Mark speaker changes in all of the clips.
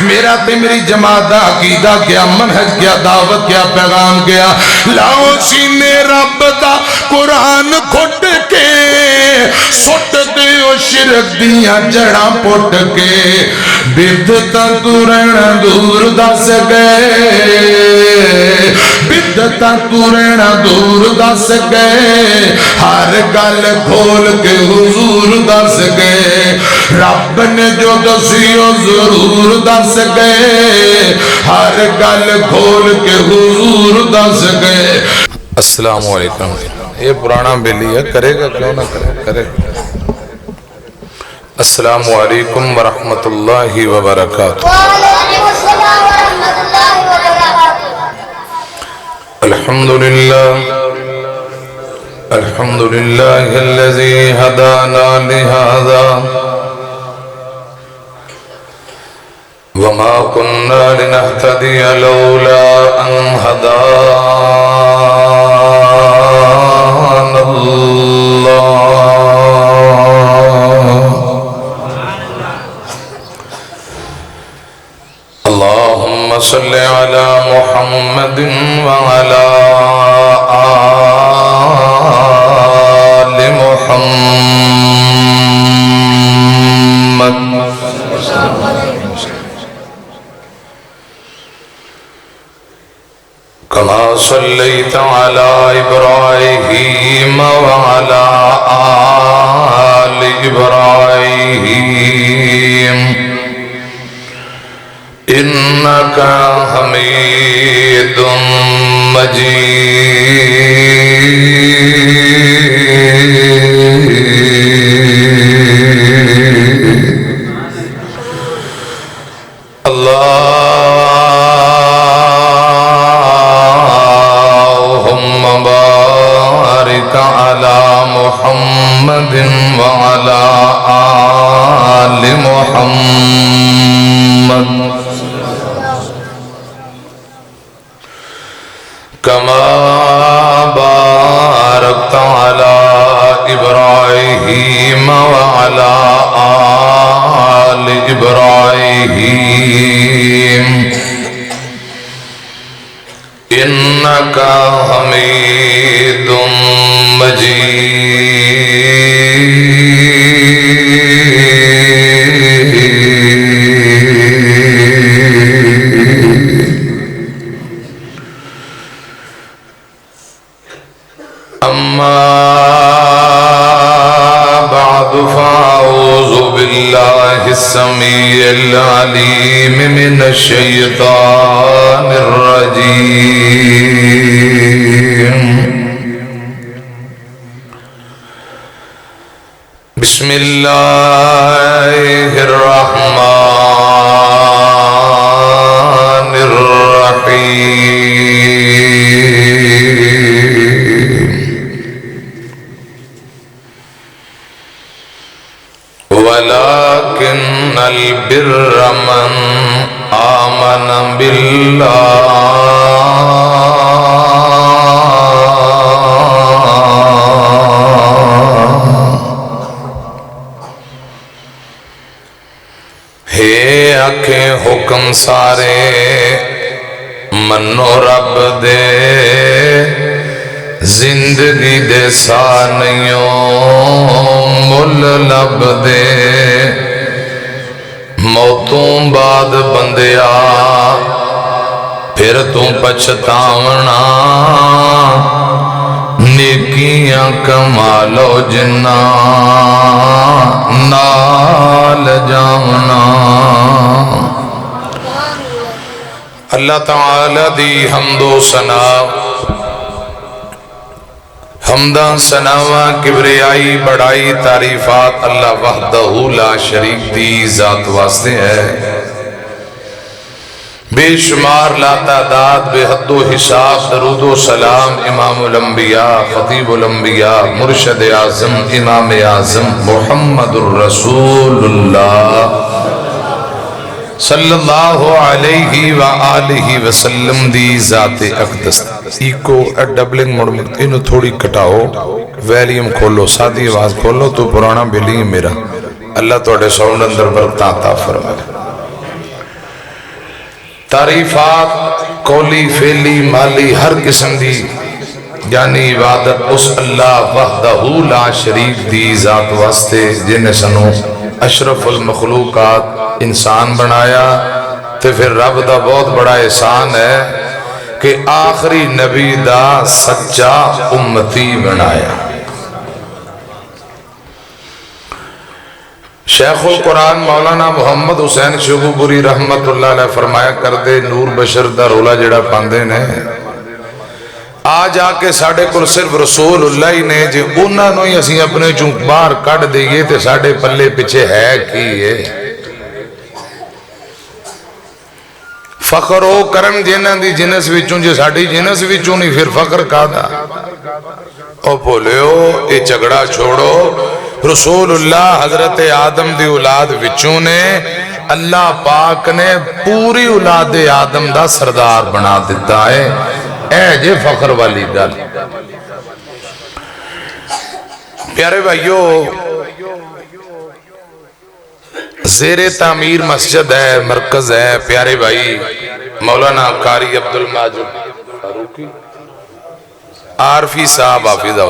Speaker 1: میرا تے میری جماعت دا عقیدہ کیا، منہج کیا، دعوت کیا، پیغام کیا، لاؤ سینے رب دا قرآن کھٹ کے سٹ دیو شرک دیاں جڑاں پٹ کے، بدعتاں تو رہنا دور دس گئے، بدعتاں تو رہنا دور دس گئے، ہر گل کھول کے حضور دس گئے، رب نے جو دسیو ضرور دس گئے، ہر گل کھول کے حضور دس گئے۔ السلام علیکم۔ یہ پرانا بیلی ہے، کرے گا کیوں نہ کرے گا۔ السلام علیکم ورحمت اللہ وبرکاتہ۔
Speaker 2: وعلیکم السلام ورحمت اللہ وبرکاتہ۔
Speaker 1: الحمد للہ الذی ہدانا لہذا وما كنا لنهتدي لولا أن هدانا الله اللهم صل على محمد وعلى آل محمد كما صليت على إبراهيم وعلى آل إبراهيم إنك حميد مجيد اللهم بارك على محمد وعلى آل محمد كما باركت على إبراهيم وعلى آل إبراهيم إنك حميد أما بعد فأعوذ بالله السميع العليم من الشيطان الرجيم بسم الله الرحمن الرحيم ولكن البر من آمن بالله ہے آنکھیں حکم سارے منو رب دے زندگی دے سانیوں مل لب دے موتوں بعد بندیا پھر تو پچھتاونا نیکیاں کمالو جنہ نال جاونا۔ اللہ تعالی دی حمد و ثنا حمداں ثناواں کبریائی بڑائی تعریفات اللہ وحدہ لا شریک دی ذات واسطے ہے، بے شمار لا تعداد بے حد و حساب درود و سلام امام الانبیاء خطیب الانبیاء مرشد اعظم امام اعظم محمد الرسول اللہ صلی اللہ علیہ وآلہ وسلم دی ذات اقدس ایکو ڈبلنگ موڑ میں انہوں تھوڑی کٹاؤ، ویلیم کھولو، سادی آواز کھولو تو پرانا بلی میرا اللہ توڑے ساؤنڈ اندر برکتاں عطا فرمائے۔ تعریفات قولی فعلی مالی ہر قسم دی یعنی عبادت اس اللہ وحدہ لا شریک دی ذات واسطے جن سنو اشرف المخلوقات انسان بنایا تے پھر رب دا بہت بڑا احسان ہے کہ آخری نبی دا سچا امتی بنایا. شیخ القرآن مولانا محمد حسین شگوپوری رحمت اللہ علیہ فرمایا کردے نور بشر دا رولا جڑا پاندے نے آ جا کے ساڑھے کل صرف رسول اللہ ہی نے جے انہاں نو ہی اسی اپنے چون باہر کٹ دئیے تے ساڑھے پلے پچھے ہے کی ہے فخر او کرن جنہ دی جنس وچوں جے ساڑھی جنس وچوں نہیں پھر فخر کا دا او بولیو اے جھگڑا چھوڑو رسول اللہ حضرت آدم دی اولاد وچوں نے اللہ پاک نے پوری اولاد آدم دا سردار بنا دیتا ہے اے جے فخر والی گل. پیارے بھائیو زیر تعمیر مسجد ہے مرکز ہے پیارے بھائی مولانا قاری عبدالماجد فاروقی عارفی صاحب حافظہ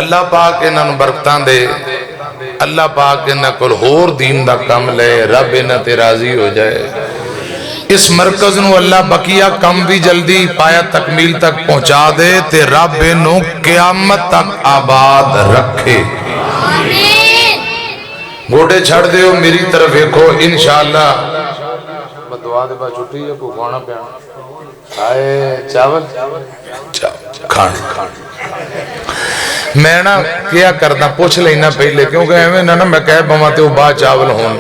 Speaker 1: اللہ پاک انہاں برکتاں دے اللہ پاک انہاں کل ہور دین دا کم لے رب انہاں تے راضی ہو جائے. اس مرکز نو اللہ بقیہ کم بھی جلدی پایا تکمیل تک پہنچا دے تے رب انہوں قیامت تک آباد رکھے. گوڑے چھڑ دے ہو میری طرف ایکھو انشاءاللہ دعا دے با چھٹی ہے کو کھانا پیانا آئے چاول کھان میں نا کیا کرنا پوچھ لینا پہلے کیونکہ ایویں نا میں کہہ بما تے وہ با چاول ہون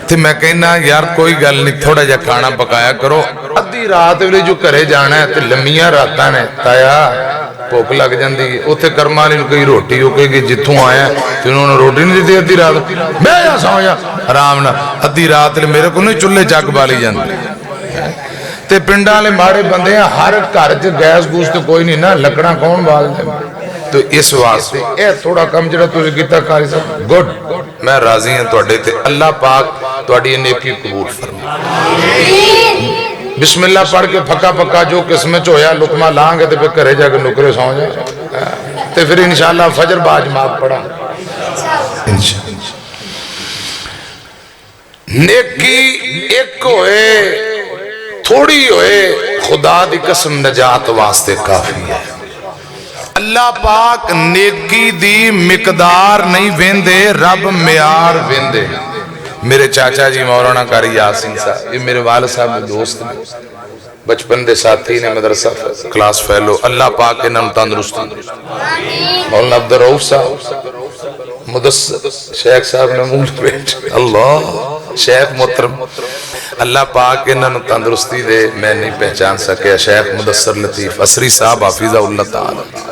Speaker 1: تے میں کہنا یار کوئی گل نہیں تھوڑا جا کھانا پکایا کرو ادھی رات ویلے جو کرے جانا ہے تے لمیاں راتاں نے تایا بھوک لگ جاندی ہے اوتھے کرم والی نوں کوئی روٹی ہو کہ جتھوں آیا تے انہوں نے روٹی نہیں دی ادھی رات میں جا سو جا آرام نہ ادھی رات میرے کو نہیں چولہے چک بالی جاندی تے پنڈاں والے ماڑے بندے ہیں ہر گھر چ گیس گوس تے کوئی نہیں نا لکڑاں کون بال دے تو اس واسطے اے تھوڑا کم جڑا تسی کیتا قاری صاحب گڈ میں راضی ہوں تواڈے تے اللہ پاک تواڈی نیکی قبول فرمائے. بسم اللہ پڑھ کے پھکا پکا جو قسمت چ ہویا لقمہ لان گے تے پھر گھرے جا کے نکرے سو جا تے پھر انشاءاللہ فجر با جماعت پڑھا انشاءاللہ. نیکی ایک ہوئے تھوڑی ہوئے خدا دی قسم نجات واسطے کافی ہے. اللہ پاک نیکی دی مقدار نہیں ویندے رب معیار ویندے. میرے چاچا جی مولانا قاری یاسین صاحب یہ میرے والد صاحب کے دوست ہیں بچپن دے ساتھی نے مدرسہ کلاس فیلو اللہ پاک کے نام تندرستی مولانا عبدالرؤف صاحب مدثر شیخ صاحب نے مول بیٹھ اللہ شیخ محترم اللہ پاک کے نام تندرستی دے میں نہیں پہچان سکیا شیخ مدثر لطیف اسری صاحب حافظہ اللہ تعالی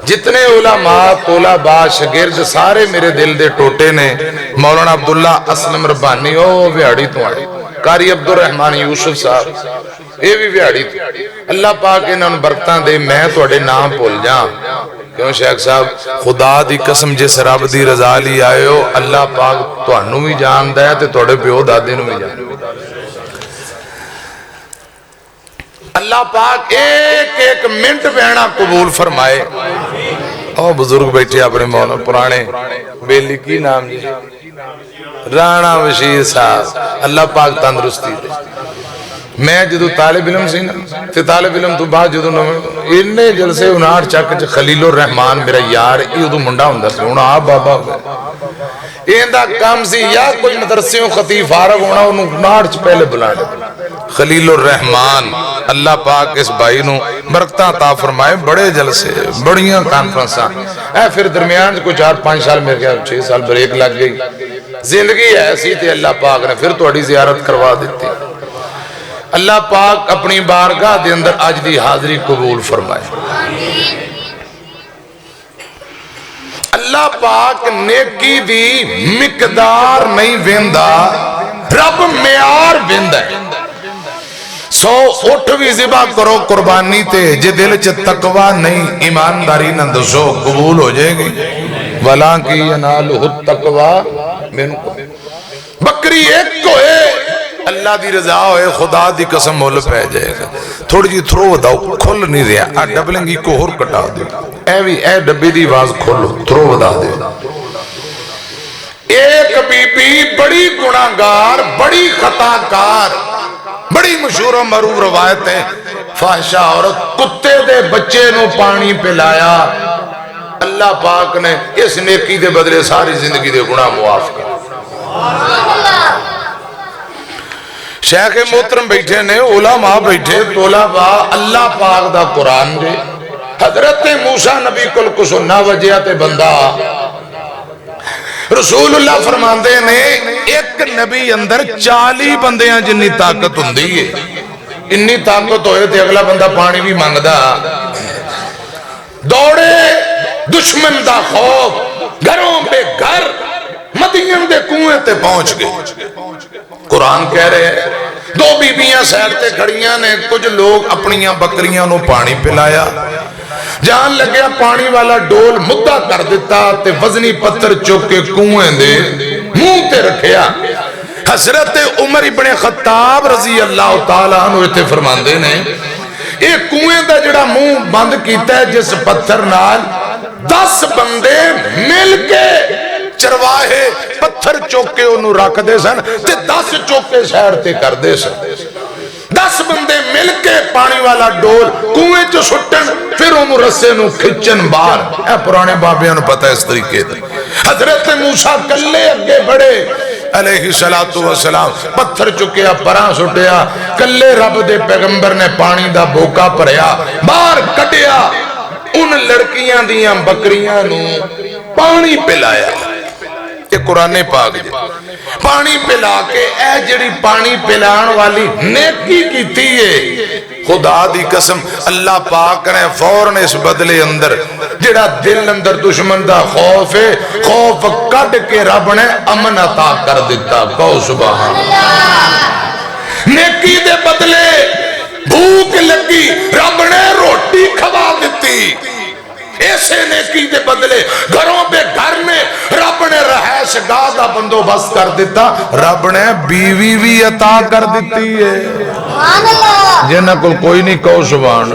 Speaker 1: جتنے علماء طلباء شاگرد سارے میرے دل دے ٹوٹے نے مولانا عبداللہ اسلم ربانی او ویاڑی تو آئے قاری عبدالرحمن یوسف صاحب اے بھی ویاڑی تو اللہ پاک انہوں برکتاں دے میں توڑے نام بھول جاں کیوں شیخ صاحب خدا دی قسم جس رب دی رضا لی آئے ہو اللہ پاک تو انہوں بھی جان دیا تے توڑے پیو دادے نوں بھی جان اللہ پاک ایک ایک منٹ بہنا قبول فرمائے. او بزرگ بیٹھے اپنے مولا پرانے بیلی کی نام جی رانا بشیر صاحب اللہ پاک تندرستی دے. میں جدو طالب علم سی نا تے طالب علم تو بعد جدو انہیں جلسے انہاں چک خلیل الرحمان میرا یار یہ ادو منڈا ہوں سے ہونا آپ بابا ہوگا ایندہ کام سی یا کوئی مدرسیوں خطیب فارغ ہونا انہوں ناڑ چ پہلے بلانے خلیل الرحمان اللہ پاک اس بھائی نو برکتاں عطا فرمائے. بڑے جلسے بڑیاں کانفرنساں اے پھر درمیان کو 4-5 سال میرے خیال 6 سال بریک لگ گئی زندگی ایسی تھی اللہ پاک نے پھر تھوڑی زیارت کروا دیتی. اللہ پاک اپنی بارگاہ دے اندر آج دی حاضری قبول فرمائے. اللہ پاک نیکی دی مقدار نہیں ویندا رب معیار ویندا ہے. 100 اٹھ بھی ذبح کرو قربانی تے جے دل چ تقوی نہیں ایمانداری نہ دسو قبول ہو جائے گی. وَلَا کی يَنَالُهُ التَّقْوَى مِنْكُمْ بکری ایک کو ہے اللہ دی رضا ہوئے خدا دی قسم مول پہ جائے گا تھوڑی جی تھرو داؤ کھل نہیں رہا ڈبلنگی کو ہور کٹا دے اے ڈبی دی آواز کھولو تھرو دا دے ایک بی بی بڑی گناہگار بڑی خطاکار بڑی مشہور و معروف روایت ہے فاحشہ عورت کتے دے بچے نو پانی پلایا اللہ پاک نے اس نیکی دے بدلے ساری زندگی دے گناہ معاف کر شیخ محترم بیٹھے نے علماء بیٹھے طلباء اللہ پاک دا قرآن دے حضرت موسیٰ نبی کل کو سننا وجہ تے بندہ رسول اللہ فرماندے نے ایک نبی اندر 40 بندیاں جنی طاقت ہندی ہے انی طاقت ہوئے تھے اگلا بندہ پانی بھی مانگدا دوڑے دشمن دا خوف گھروں پہ گھر مدین دے کنویں تے پہنچ گئے قرآن کہہ رہے ہیں دو بیبیاں سیرتے کھڑیاں نے کچھ لوگ اپنیاں بکریاں نو پانی پلایا جان لگیا پانی والا ڈول مدہ کر دیتا تے وزنی پتھر چوک کے کنویں دے منہ تے رکھیا حضرت عمر ابن خطاب رضی اللہ تعالیٰ عنہ تے فرماندے نے ایک کنویں دا جڑا منہ بند کیتا ہے جس پتھر نال 10 بندے مل کے چرواہے پتھر چوکے انہوں رکھ دے سن تے 10 چوکے سیر تے کر دے سن 10 بندے مل کے پانی والا ڈول کنویں چو سٹن پھر انہوں رسے نو کھچن بار اے پرانے بابیاں نو پتہ اس طریقے دے حضرت موسیٰ کلے اگے بڑے علیہ السلام پتھر چکیا پران سٹیا کلے رب دے پیغمبر نے پانی دا بوکا پریا باہر کٹیا ان لڑکیاں دیاں بکریاں نو پانی پلایا یہ قرآن پاک جی پانی پلا کے اے جڑی پانی پلان والی نیکی کی تیئے خدا دی قسم اللہ پاک نے فوراں اس بدلے اندر جڑا دل اندر دشمن دا خوف ہے خوف کٹ کے رب نے امن عطا کر دیتا کہو سبحان اللہ نیکی دے بدلے بھوک لگی رب نے روٹی کھوا دیتی ایسے نیکی دے بدلے گھروں پہ گھر میں رب نے رہائش گاہ دا بندوبست کر دیتا رب نے بیوی بھی عطا کر دیتی ہے جنہ کوئی نہیں کہو سبحان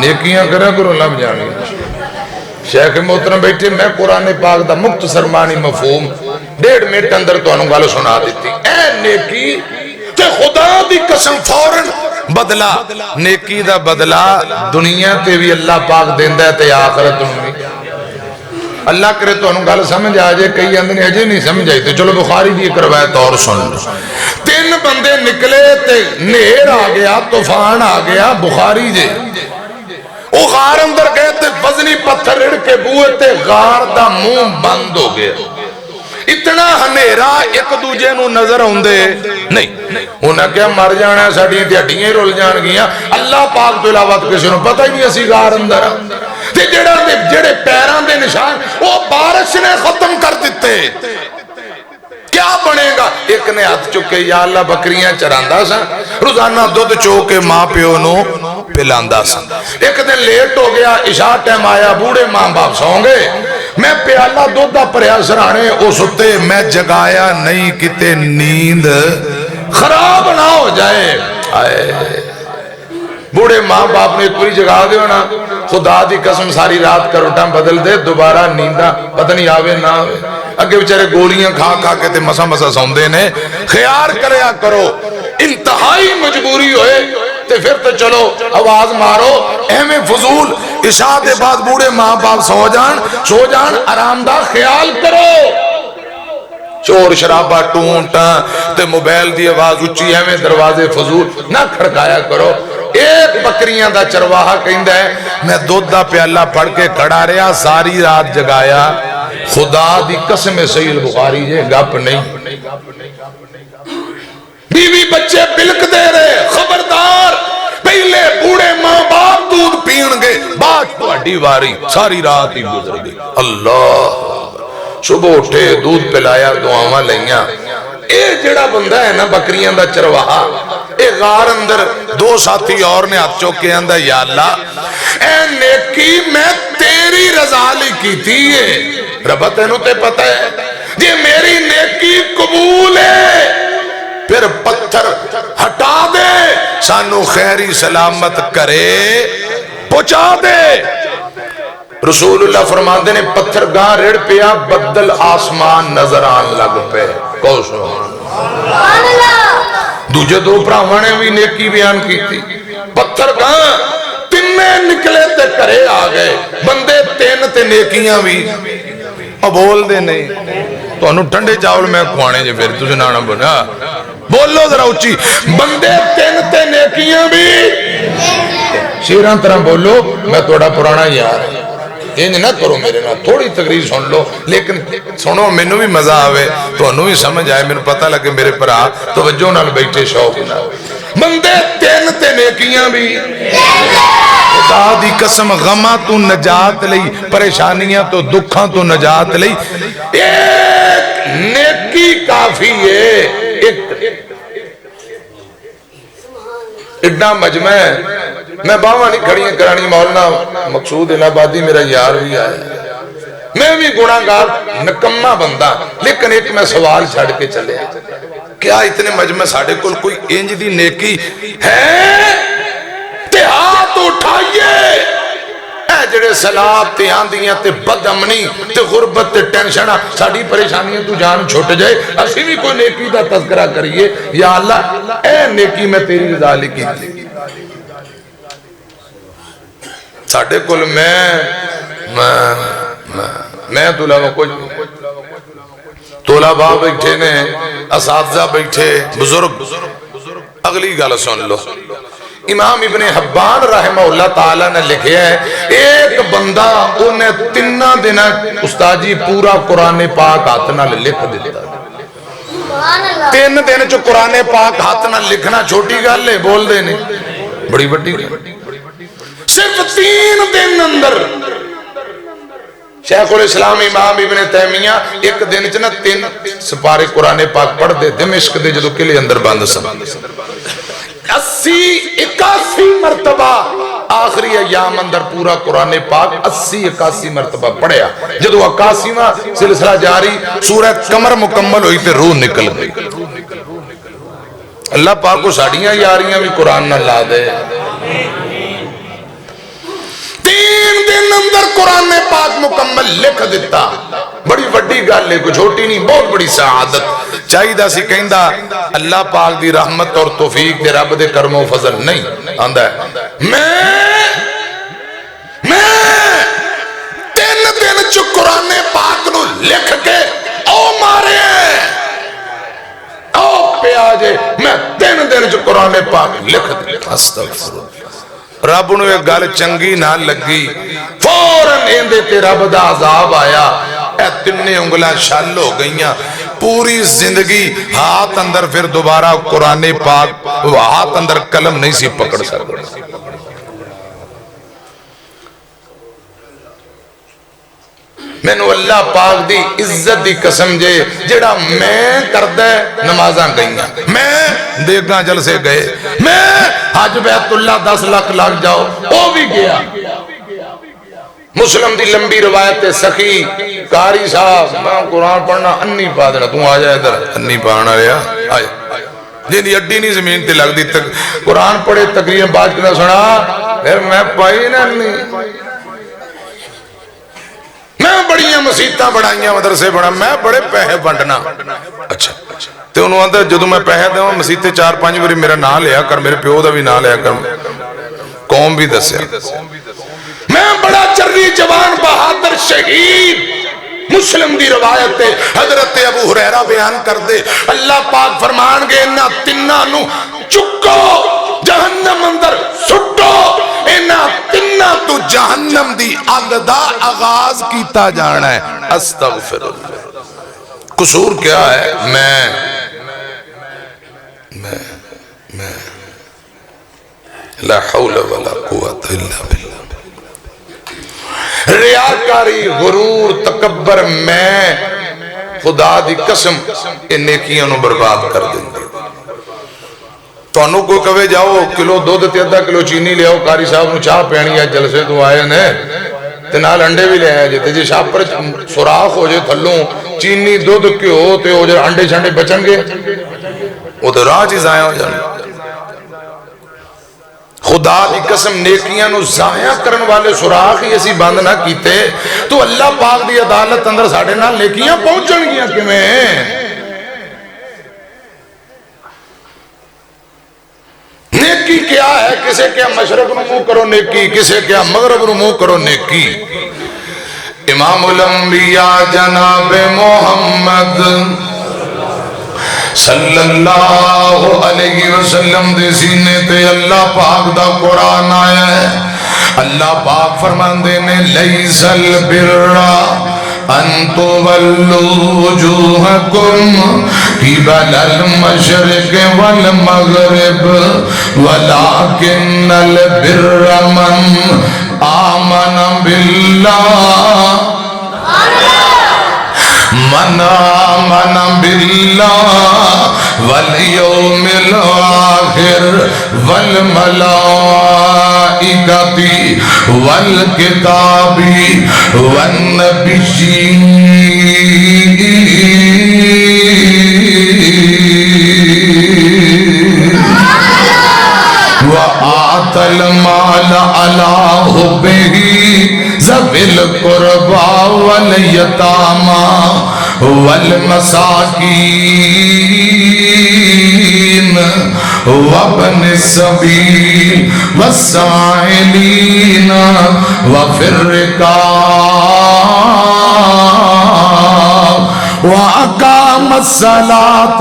Speaker 1: نیکیاں کرے کرو لب جانی شیخ محترم بیٹھے میں قرآن پاک دا مختصر معنی مفہوم 1.5 منٹ اندر تو انہوں گالو سنا دیتی اے نیکی تے خدا دی قسم فوراً بدلا نیکی دا بدلا دنیا تے بھی اللہ پاک دیندہ ہے تے آخرت انہوں اللہ کرے تو انہوں گال سمجھ آجے کئی اندنے اجے نہیں سمجھ آئی تے چلو بخاری دی ایک روایت اور سن 3 بندے نکلے تے نہر آ گیا طوفان آ گیا بخاری جے وہ غار اندر گئے تے وزنی پتھر اڑ کے بوئے تے غار دا منہ بند ہو گیا اتنا ہنیرا ایک دوجے نو نظر ہوندے نہیں انہاں کیا مر جانا ہے ساڑھیں دیٹھیں رول جان گیا اللہ پاک تو علاوہ کسی نو پتہ ہی نہیں اسی غار اندر تے جڑے پیران دے نشان وہ بارش نے ختم کر دیتے کیا بنے گا ایک نے ہاتھ چکے یا اللہ بکریاں چراندہ سا روزانہ دودھ چوکے ماں پیو نو پلاندہ سا ایک دن لیٹ ہو گیا عشاء ٹائم آیا بوڑے ماں باپ سوں گے میں پیالہ دودھا پریا سرانے او ستے میں جگایا نہیں کتے نیند خراب نہ ہو جائے آئے بوڑے ماں باپ نے پوری جگہ دے ہونا خدا دی قسم ساری رات کروٹاں بدل دے دوبارہ نیندہ پتہ نہیں آوے نہ آوے اگے بچارے گولیاں کھا کھا کے تے مسا مسا سوندے نے خیار کریا کرو انتہائی مجبوری ہوئے تے پھر تے چلو آواز مارو اہمیں فضول عشاء دے بعد بوڑے ماں باپ سو جان آرام دا خیال کرو چور شرابہ ٹونٹا تے موبائل دی آواز اچھی اہمیں دروازے فضول نہ کھڑکایا کرو ایک بکریاں دا چرواہا کہندہ ہے میں دودھ دا پیالہ پڑھ کے کھڑا رہا ساری رات جگایا خدا دی قسم صحیح البخاری جے گپ نہیں بیوی بچے بلک دے رہے خبردار پہلے بوڑے ماں باپ دودھ پین گے بعد تو اڈی واری ساری رات ہی گزر گئی اللہ صبح اٹھے دودھ پلایا دعاواں لئیاں اے جڑا بندہ ہے نا بکریاں دا چرواہا اے غار اندر 2 ساتھی اور نے ہاتھ چوکے اندر یا اللہ اے نیکی میں تیری رضا لی کی تھی ربط انہوں تے پتہ ہے یہ میری نیکی قبول ہے پھر پتھر ہٹا دے سانو خیری سلامت کرے پہنچا دے. رسول اللہ فرماندے نے پتھر گاں رڑ پیا بدل آسمان نظر آن لگ پے. کہو سبحان اللہ. دوجے دو بھراواں نے بھی نیکی بیان کی تھی. پتھر گاں تینے نکلے تے کرے آ گئے. بندے تین تے نیکیاں بھی بول دے نہیں. تو انہوں ٹھنڈے چاول میں کھوانے جے پھر تجھے نانا بنا بولو ذرا اچھی. بندے تین تے نیکیاں بھی شیران طرح بولو. میں توڑا پرانا یار ہے یہ نہ کرو میرے نہ تھوڑی تقریر سن لو لیکن سنو مینو بھی مزہ آوے تو انہوں بھی سمجھ آئے مینو پتہ لگے میرے پر آ توجہ نال بیٹھے شوق نہ. بندے تین تے نیکیاں بھی خدا دی قسم غماں تو نجات لئی پریشانیاں تو دکھاں تو نجات لئی ایک نیکی کافی ہے. اڈا مجمع ہے. میں باواں نہیں کھڑیاں کرانی. مولانا مقصود الہبادی میرا یار بھی آیا. میں بھی گناہگار نکما بندہ لیکن ایک میں سوال چھڑ کے چلے کیا اتنے مجمع ساڑھے کل کوئی انج دی نیکی ہے تے ہاتھ اٹھائیے اے جڑے سلاب تے آندیاں تے بد امنی تے غربت تے ٹینشنہ ساڑھی پریشانیاں تو جان چھوٹ جائے اسی بھی کوئی نیکی دا تذکرہ کریے. یا اللہ اے نیکی میں تیری رضا لکھی تھی. ساڑھے کل میں طلبہ کچھ طلبہ بیٹھے نے اساتذہ بیٹھے بزرگ. اگلی گل سن لو. امام ابن حبان رحمہ اللہ تعالیٰ نے لکھے ہیں ایک بندہ انہیں تینہ دن استاد جی پورا قرآن پاک ہاتھ نال لکھ دیتا. 3 دن چو قرآن پاک ہاتھ نال لکھنا چھوٹی گل ہے بول دے نہیں بڑی بڑی گل. صرف 3 دن اندر شیخ الاسلام امام ابن تیمیہ ایک دن چنا 3 سپارے قرآن پاک پڑھ دے دمشق دے جدو کلے اندر باندھ سب 81 مرتبہ آخری ایام اندر پورا قرآن پاک 80-81 مرتبہ پڑھیا. جدو 81واں سلسلہ جاری سورہ قمر مکمل ہوئی تے روح نکل گئی. اللہ پاک کو ساڑیاں یاریاں بھی قرآن نہ لا دے. 3 دن اندر قرآن پاک مکمل لکھ دیتا. بڑی وڈی گل ہے کوئی چھوٹی نہیں بہت بڑی سعادت. چاہیے دا سی کہندا اللہ پاک دی رحمت اور توفیق دے رب دے کرم و فضل نہیں آندا ہے. میں 3 دن چ قرآن پاک نو لکھ کے او مارے او پیا جے میں 3 دن چ قرآن پاک لکھ دیتا. استغفر رب نو ایک گل چنگی نہ لگی فوراً ایندے تے رب دا عذاب آیا. اے 3 انگلاں شل ہو گئیاں. پوری زندگی ہاتھ اندر پھر دوبارہ قرآن پاک ہاتھ اندر قلم نہیں سی پکڑ سکتا. میں نو اللہ پاک دی عزت دی قسم جے جڑا میں کردہ نمازاں گئیاں میں دیکھنا جلسے گئے میں حج بیت اللہ 10 لاکھ لگ جاؤ وہ بھی گیا. مسلم دی لمبی روایت سخی قاری صاحب میں قرآن پڑھنا انی پا دینا تو آ جائے ادھر انی پانا رہا آئے جن دی اڈی نہیں زمین تے لگ دی قرآن پڑھے تقریر بات کرنا سنا پھر میں پائی نا انی میں بڑیاں مسیطہ بڑھائیاں مدرسے بڑھا میں بڑے پہے بنڈنا. اچھا تے انہوں آتا جدو میں پہے دوں مسیطے 4-5 بری میرا نام لیا کر میرے پیو دا بھی نام لیا کر قوم بھی دسیا. میں بڑا چری جوان بہادر شہید مسلم دی روایت ہے حضرت ابو ہریرہ بیان کر دے اللہ پاک فرمان گے انہا تنہ نو چکو جہنم اندر سٹو انہا تنہ تو جہنم دی آگ دا آغاز کیتا جانا ہے. استغفر اللہ. قصور کیا ہے میں لا حول ولا قوت الا باللہ. ریاکاری غرور تکبر میں خدا دی قسم ان نیکیاں نو برباد کر دیں گے. تو انہوں کو کہے جاؤ کلو دودھ تے 1/2 کلو چینی لے آؤ قاری صاحب نو چاہ پینی ہے جلسے تو آئے نے تے نال انڈے بھی لے آئے جے جی شاپ پر سوراخ ہو جائے تھلوں چینی دودھ کیوں تے ہو جائے انڈے چھنڈے بچن گے وہ تو راہ چی ضائع ہو جانے خدا دی قسم نیکیاں نو ضائع کرن والے سراخ ہی اسی بند نہ کیتے تو اللہ پاک دی عدالت اندر ساڑھے نال نیکیاں پہنچن گیا کیویں نیکی کیا ہے کسے کیا مشرق نو منہ کرو نیکی کسے کیا مغرب نو منہ کرو نیکی امام الانبیاء جناب محمد صلی اللہ علیہ وسلم دے سینے تے اللہ پاک دا قرآن آیا ہے اللہ پاک فرماندے نے لیس البر ان تولوا وجوہکم قبل المشرق والمغرب ولكن البر من آمن باللہ من آمن باللہ والیوم الآخر والملائکۃ والکتاب والنبیین وآت المال علی حبہ ذوی القربى والیتامى والمساکین وابن السبیل والسائلین وفی الرقاب وأقام الصلاة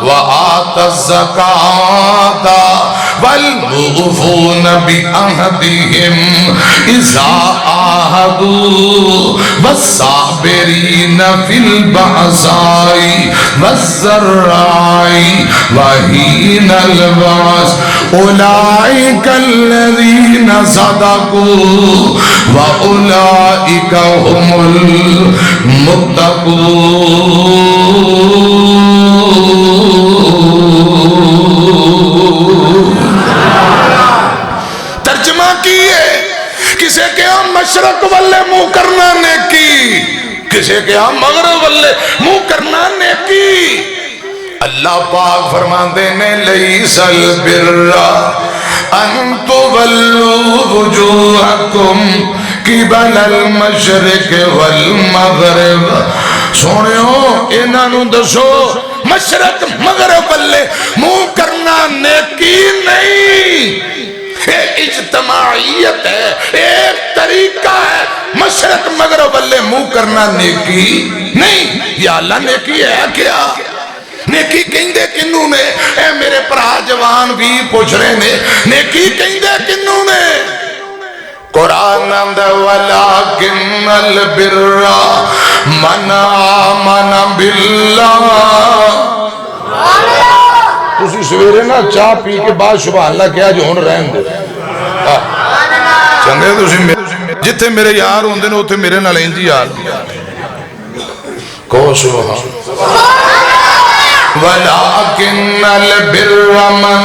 Speaker 1: وآت الزکاة والموفون بعہدہم اذا عاہدوا والصابرین فی البأساء والضراء وحین البأس اولئک الذین صدقوا واولئک هم المتقون ترجمہ کیے کسے کیا مشرق والے منہ کرنا نیکی کسے کیا مغرب والے منہ کرنا نیکی اللہ پاک فرماندے نے لیس البر ان تولوا وجوہکم قبل المشرق والمغرب سونیو انہاں نوں دسو مشرق مغرب والے منہ کرنا نیکی نہیں ایک اجتماعیت ہے ایک طریقہ ہے مشرق مغرب والے منہ کرنا نیکی نہیں یا اللہ نیکی ہے کیا نیکی کہندے کنوں نے اے میرے پرا جوان بھی پوچھ رہے نے نیکی کہندے کنوں نے قرآن اندر ولیکن البر من آمن باللہ تسی سویرے نا چاہ پی کے بعد سبحان اللہ کیا جو ہون رہن دے چندے تسی جتے میرے یار ہوندے نے ہوتے میرے نال انجی یار کو سبحان وَلَكِنَّ الْبِرَّ مَنْ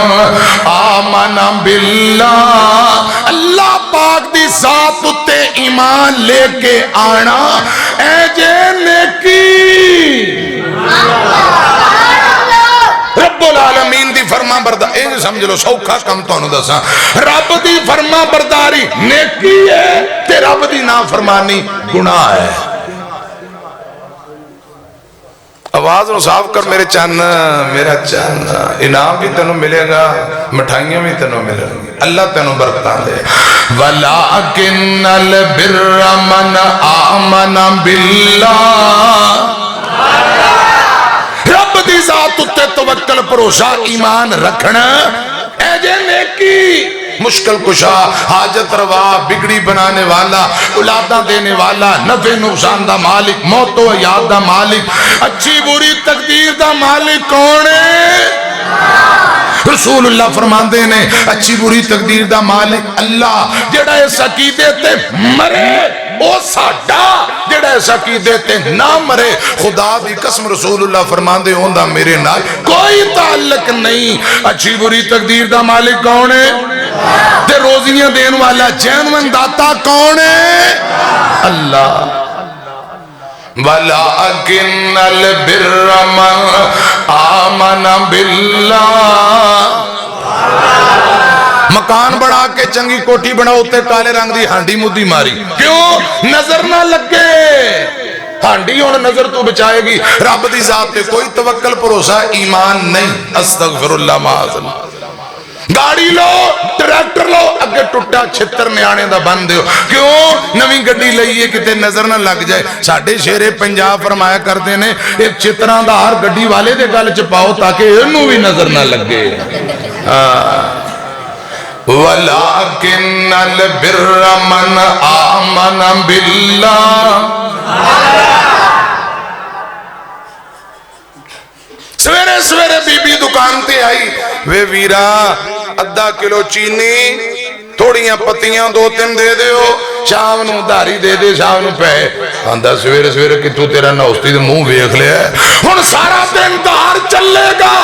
Speaker 1: آمَنَ بِاللَّهِ اللہ پاک دی ذات اتے ایمان لے کے آنا اے جے نیکی رب العالمین دی فرما برداری اے سمجھ لو سوکھا کم تو انہوں دسا رب دی فرما برداری نیکی ہے تے رب دی نافرمانی گناہ ہے آواز رو صاف کر میرے چان میرا چان انعام بھی تنوں ملے گا مٹھائیاں بھی تنوں ملے گا اللہ تنوں برکتاں دے وَلَكِنَّ الْبِرَّ مَنْ آمَنَ بِاللَّهِ رب دی ذات اتے توکل پروشا ایمان رکھنا اے جے نیکی مشکل کشا حاجت روا بگڑی بنانے والا اولادہ دینے والا نفع نقصان دا مالک موت و حیات دا مالک اچھی بری تقدیر دا مالک کون ہے رسول اللہ فرماندے نے اچھی بری تقدیر دا مالک اللہ جڑا اس عقیدے تے مرے او ساڈا جڑا اس عقیدے تے نہ مرے خدا دی قسم رسول اللہ فرماندے ہوندا میرے نال کوئی تعلق نہیں اچھی بری تقدیر دا مالک کون ہے تے روزیاں دین والا جینون داتا کون ہے اللہ وَلَكِنَّ الْبِرَّ مَنْ آمن باللہ. مکان بنا کے چنگی کوٹھی بناؤ تے کالے رنگ دی ہانڈی مدی ماری کیوں نظر نہ لگے ہانڈی ہوں نظر تو بچائے گی رب دی ذات تے کوئی توکل بھروسہ ایمان نہیں استغفر اللہ معاذ گاڑی لو ٹریکٹر لو اگے ٹوٹا چھتر نیانے دا بن دیو کیوں نویں گڈی لئیے کتے نظر نہ لگ جائے ساڑھے شیر پنجاب فرمایا کردے نے ایک چھتران دا ہر گڈی والے دے گل چپاؤ تاکہ انہوں بھی نظر نہ لگے وَلَكِنَّ الْبِرَّ مَنْ آمَنَ بِاللَّهِ. سویرے سویرے بی بی دکان تے آئی وے ویرا ادھا کلو چینی تھوڑیاں پتیاں دو تین دے دے ہو شام نو داری دے دے شام نو پہ آندھا سویرے سویرے کہ تو تیرا نوستی دے منہ ویکھ لیا ہے ہن سارا دن دار چلے گا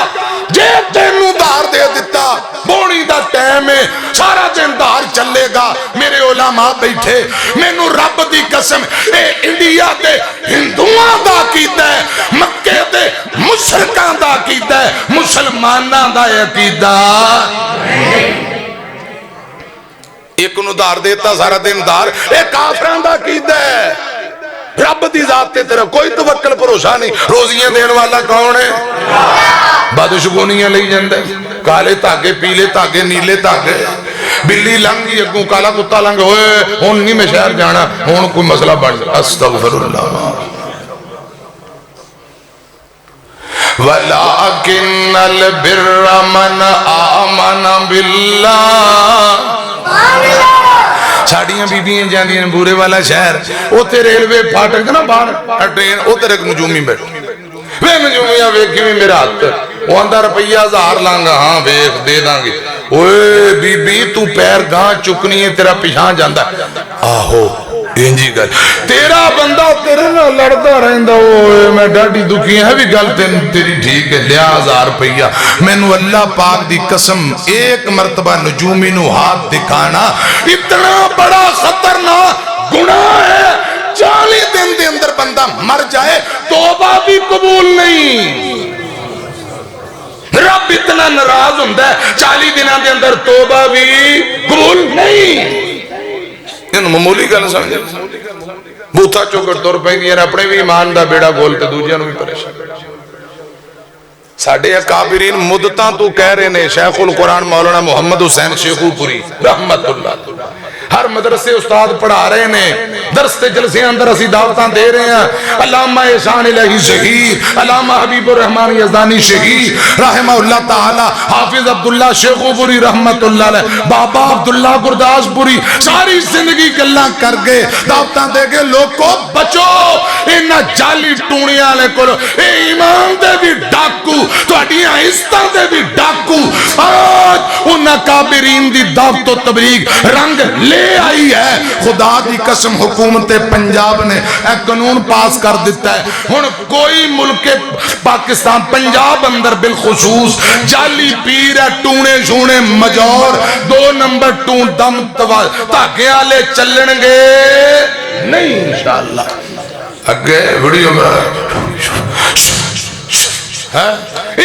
Speaker 1: جے تینوں دار دے دیتا بونی دا ٹائم ہے سارا دن دار چلے گا میرے علماء بیٹھے مینوں رب دی قسم اے انڈیا تے ہندوؤں دا عقیدہ ہے مکے تے مشرکاں دا عقیدہ ہے مسلماناں دا عقیدہ ایک نو دار دیتا سارا دن دار اے کافراں دا عقیدہ ہے رب دی ذات تے تیرا کوئی توکل بھروسہ نہیں روزیاں دین والا کون ہے بادشگونیاں لئی جاندے کالے تاگے پیلے تاگے نیلے تاگے بلی لنگی اگوں کالا کتا لنگ ہوئے ہون نہیں میں شہر جانا ہون کوئی مسئلہ بڑھ استغفر اللہ وَلَكِنَّ الْبِرَّ مَنْ آمَنَ بِاللَّهِ. ساڑیاں بی بیاں جاندیاں بورے والا شہر او تے ریلوے پھاٹک دے نا باہر ٹرین او تے ایک نجومی بیٹھ وے نجومیاں ویکھی بھی میرا ہاتھ وہ اندر روپیہ 1000 لانگا ہاں ویکھ دے داں گے اوے بی بی تو پیر گاں چکنی ہے تیرا پیچھاں جاندا آہو انجی گل تیرا بندہ تیرے نہ لڑتا رہندا اوے میں ڈاڈی دکھی ہے بھی گل تیری ٹھیک ہے لیا 1000 روپیہ مینوں اللہ پاک دی قسم ایک مرتبہ نجومی نو ہاتھ دکھانا اتنا بڑا خطرناک گناہ ہے 40 دن دے اندر بندہ مر جائے توبہ بھی قبول نہیں رب اتنا ناراض ہوندا ہے 40 دنوں دے اندر توبہ بھی قبول نہیں ان معمولی گل سمجھ بوتھا چوکٹ تر پہ اپنے بھی ایمان دا بیڑا گول تے دوجیاں نو بھی پریشان ساڑھے اکابرین مدتاں تو کہہ رہے نے شیخ القرآن مولانا محمد حسین شیخو پوری رحمت اللہ ہر مدرسے استاد پڑھا رہے نے درس تے جلسے اندر اسی دعوتاں دے رہے ہیں علامہ احسان الہی شہید علامہ حبیب الرحمن یزدانی شہید رحمہ اللہ تعالی حافظ عبداللہ شیخو پوری رحمت اللہ علیہ بابا عبداللہ گرداس پوری ساری زندگی گلاں کر گئے دعوتاں دے گئے لوگ کو بچو انہا جالی ٹونیاں لے کرو اے ایمان دے بھی ڈاکو تو اڈیاں عزتاں دے بھی ڈاکو آج انہا کابرین دی دعوت و تبلیغ رنگ لے آئی ہے خدا دی قسم حکومت پنجاب نے ایک قانون پاس کر دیتا ہے ہن کوئی ملک پاکستان پنجاب اندر بالخصوص جالی پیر ہے ٹونے شونے مجور 2 نمبر ٹون دم تاکے آلے چلن گے نہیں انشاءاللہ اگے ویڈیو میں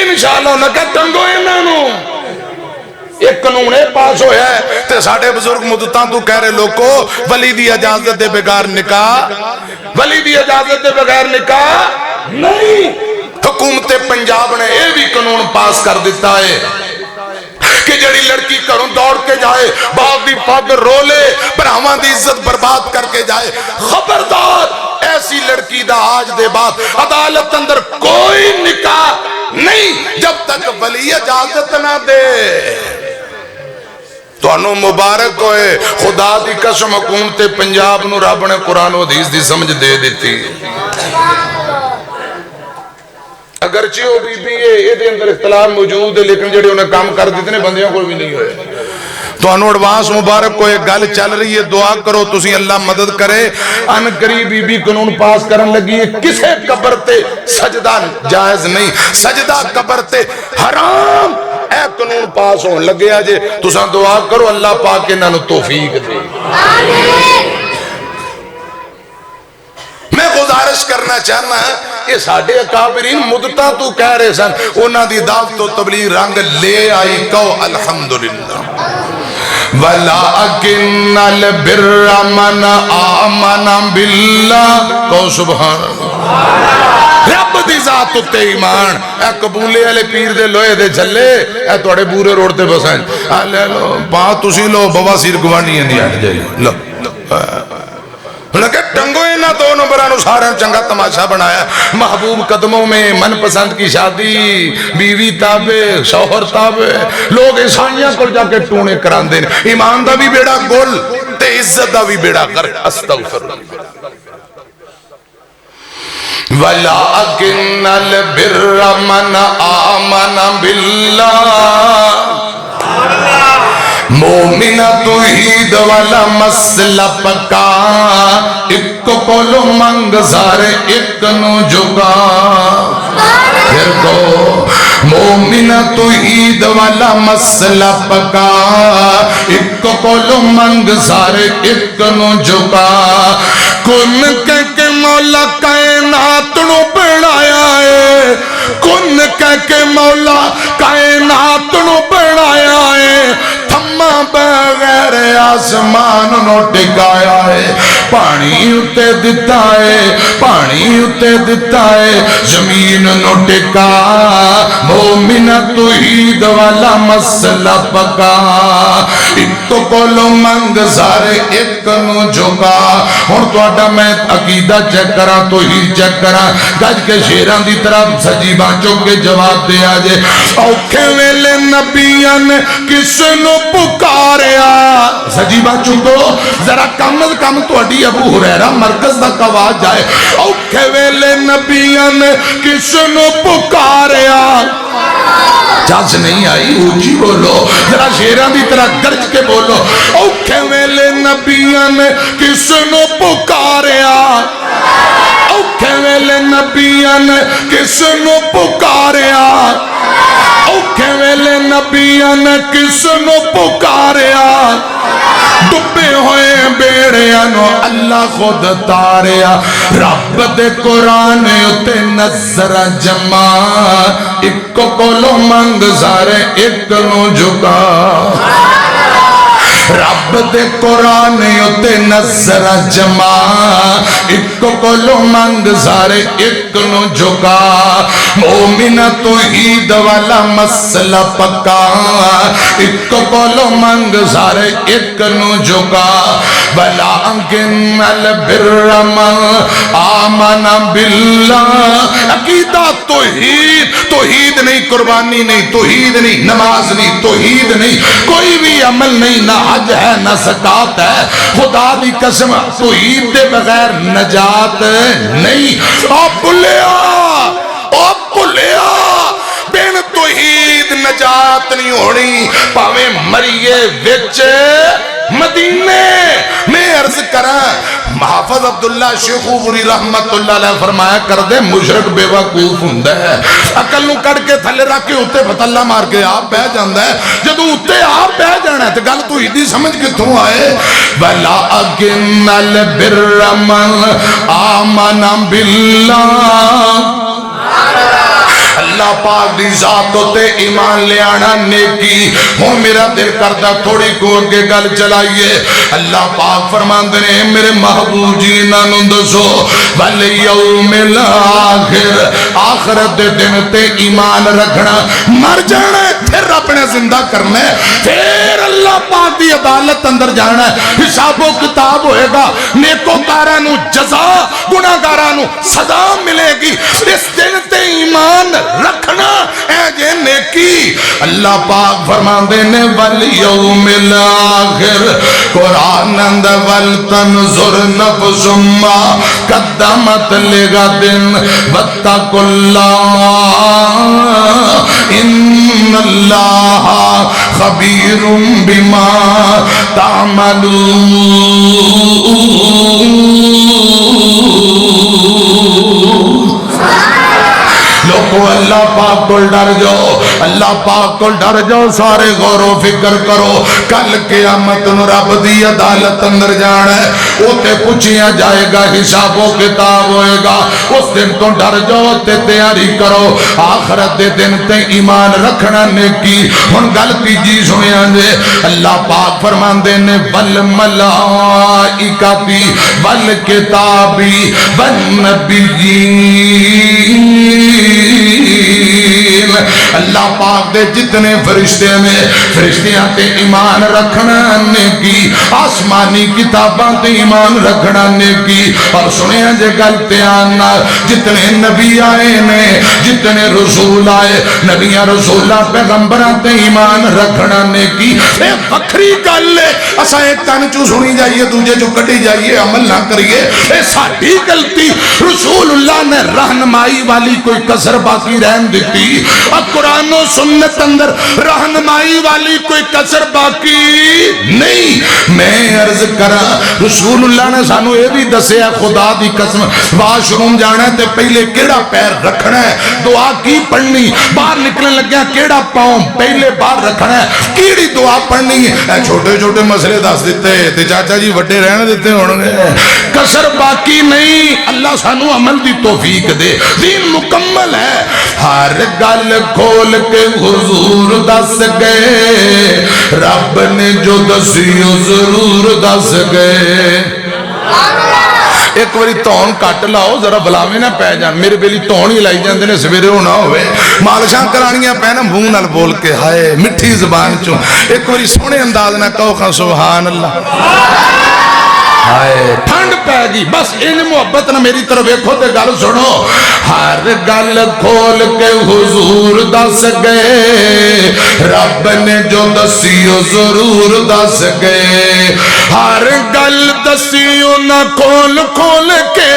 Speaker 1: انشاءاللہ انہاں کہ ٹنگو انہوں ایک قانون پاس ہویا ہے تے ساڑھے بزرگ مدتاں تو کہہ رہے لوگوں ولی دی اجازت دے بغیر نکاح ولی دی اجازت دے بغیر نکاح نہیں حکومت پنجاب نے یہ بھی قانون پاس کر دیتا ہے کہ جڑی لڑکی کروں دوڑ کے جائے باپ دی پاگ رولے براہماں دی عزت برباد کر کے جائے خبردار ایسی لڑکی دا آج دے بعد عدالت اندر کوئی نکاح نہیں جب تک ولی اجازت نہ دے تو انہوں مبارک ہوئے خدا دی قسم حکومت پنجاب نو رب نے قرآن و حدیث دی سمجھ دے دیتی اگرچہ وہ بی بی ہے یہ دے اندر اختلاف موجود ہے لیکن جڑے انہیں کام کر دیتے نے بندیاں کوئی بھی نہیں ہوئے تو انہوں اڈوانس مبارک کو ایک گل چل رہی ہے دعا کرو تسی اللہ مدد کرے ان قریب بی بی قانون پاس کرن لگی ہے کسے قبر تے سجدہ جائز نہیں سجدہ قبر تے حرام اے قانون پاس ہون لگے آجے تساں دعا کرو اللہ پاک انہاں نو توفیق دے میں گزارش کرنا چاہنا ہے یہ ساڑھے اکابرین مدتہ تو کہہ رہے سن انہاں دی دعوت و تبلیغ رنگ لے آئی کہو الحمدللہ وَلَٰكِنَّ الْبِرَّ مَنْ آمَنَ بِاللَّهِ کہو سبحان اللہ رب دی ذات تے ایمان اے قبولے والے پیر دے لوہے دے جھلے اے توڑے بورے روڑ تے بسائیں لے لو باں تسی لو بابا سیر گوانی ہیں دی ہٹ جائے لو لگے ٹنگو اینا دو نمبرانو سارے چنگا تماشا بنایا محبوب قدموں میں من پسند کی شادی بیوی تابے شوہر تابے لوگ عیسائیاں کو جا کے ٹونے کران دینے ایمان دا بھی بیڑا گل تے عزت دا بھی بیڑا کر استغفر وَلَٰكِنَّ الْبِرَّ مَنْ آمَنَ بِاللَّهِ مومنہ توحید والا مسئلہ پکا ایک کولو منگ زارے ایک نو جگا پھر کو مومنہ توحید والا مسئلہ پکا ایک کولو منگ زارے ایک نو جگا کن کہہ کے مولا کائنات نو بنایا ہے کن کہہ کے مولا کائنات نو بنایا ہے تھما بغیر آسمان نو ٹکایا ہے پانی اتے دیتا ہے پانی اتے دیتا ہے زمین نو ٹکا مومنہ توحید والا مسئلہ پکا ایک کولو منگ زارے ایک نو جھکا ہن تہاڈا میں عقیدہ چیک کراں توحید چیک کراں گج کے شیراں دی طرح سجیباں چوک کے جواب دے آجے اوکھے ویلے نبیاں نے کس نو پکاریا سجیباں چوکو ذرا کم از کم تہاڈی ابو ہریرہ مرکز دا آواز جائے اوکھے ویلے نبیاں نے کس نو پکاریا چاچ نہیں آئی اونچی بولو ذرا شیران دی طرح گرج کے بولو اوکھے ویلے نبیاں نے کس نو پکاریا اوکھے ویلے نبیاں نے کس نو پکاریا اوکھے ویلے نبیاں نے کس نو پکاریا ڈبے ہوئے بیڑیاں نو اللہ خود تاریا رب دے قرآن اتے نظر جمع ایک کولو منگ زارے ایک نو جھکا رب دے قرآن اتے نظر جمع ایک کولو منگ زارے ایک نو جھکا مومنہ توحید والا مسئلہ پکا ایک کولو منگ زارے ایک نو جھکا وَلَٰكِنَّ الْبِرَّ مَنْ آمَنَ بِاللَّهِ عقیدہ توحید نہیں قربانی نہیں توحید نہیں نماز نہیں توحید نہیں کوئی بھی عمل نہیں نہ حج ہے نہ زکات ہے خدا دی قسم توحید دے بغیر نجات نہیں آپ بھولیا بین توحید نجات نہیں ہونی پاویں مریے وچ مدینے میں عرض کرا محافظ عبداللہ شیخوری رحمت اللہ علیہ فرمایا کر دے مشرک بے وقوف ہندہ ہے عقل نو کڑ کے تھلے رکھ کے اتے فتلہ مار کے آپ بہ جاندہ ہے جدو اتے آپ بہ جانا ہے تو گل تو ہی سمجھ کے تھوں آئے وَلَٰكِنَّ الْبِرَّ مَنْ آمَنَ بِاللَّهِ اللہ پاک دی ذات تے ایمان لے آنا نیکی ہو میرا دل کردہ تھوڑی کو کے گل چلائیے اللہ پاک فرماندے نے میرے محبوب جی نانو دسو وَالْيَوْمِ الْآخِرِ آخرت دے دن تے ایمان رکھنا مر جانا ہے پھر اپنے زندہ کرنا ہے پھر اللہ پاک دی عدالت اندر جانا ہے حساب و کتاب ہوئے گا نیکوکارانو جزا گناہگارانو سزا ملے گی اس دن تے ایمان رکھنا اے جے نیکی اللہ پاک فرماندے نے وَالْيَوْمِ الْآخِرِ قرآن اند وَالْتَنْظُرْ نَفْسٌ مَا قَدَّمَتْ لِغَدٍ وَاتَّقُوا اللَّهَ إِنَّ اللَّهَ خَبِيرٌ بِمَا تَعْمَلُونَ لوگو اللہ پاک کو ڈر جو اللہ پاک کو ڈر جاؤ سارے غور و فکر کرو کل قیامت نو رب دی عدالت اندر جانا ہے اوتے پوچھیا جائے گا حساب و کتاب ہوئے گا اس دن تو ڈر جاؤ تے تیاری کرو آخرت دے دن تے ایمان رکھنا نیکی ہن گل تیجی سنیا جے اللہ پاک فرماندے نے والملائکتی والکتابی والنبیین اللہ پاک دے جتنے فرشتے میں فرشتیاں تے ایمان رکھنا نیکی آسمانی کتاباں تے ایمان رکھنا نیکی اور سنیا جے گلتیاں جتنے نبی آئے نے جتنے رسول آئے نبیاں رسولہ پیغمبرہ تے ایمان رکھنا نیکی اے وکری گل ہے اسا ایک تن چو سنی جائیے دوجے چو کٹی جائیے عمل نہ کریے اے ساڑھی گلتی رسول اللہ نے رہنمائی والی کوئی کسر باقی رہن دیتی اور قرآن و سنت اندر رہنمائی والی کوئی کسر باقی نہیں میں عرض کرا رسول اللہ نے سانو یہ بھی دسے ہے خدا دی قسم واش روم جانا ہے تے پہلے کیڑا پیر رکھنا ہے دعا کی پڑھنی باہر نکلنے لگیا کیڑا پاؤں پہلے باہر رکھنا ہے کیڑی دعا پڑھنی ہے چھوٹے چھوٹے مسئلے دس دیتے تے چاچا جی وڈے رہنے دیتے ہونے کسر باقی نہیں اللہ سانو عمل دی توفیق دے دین مکمل ہے ہر گل کھول کے حضور دس گئے رب نے جو دسیو ضرور دس گئے ایک باری تون کٹ لاؤ ذرا بلاویں نہ پہ جان میرے بیلی تون ہی لائی جاندے نے سویرے ہونا ہوئے مالشاں کرانیاں پہ نا منہ نال بول کے ہائے مٹھی زبان چوں ایک باری سونے انداز نہ کہو خان سبحان اللہ ہائے ٹھنڈ پہ گی بس ان محبت نہ میری طرف ایکھو تے گل سنو ہر گل کھول کے حضور دس گئے رب نے جو دسیو ضرور دس گئے ہر گل دسیو نہ کھول کھول کے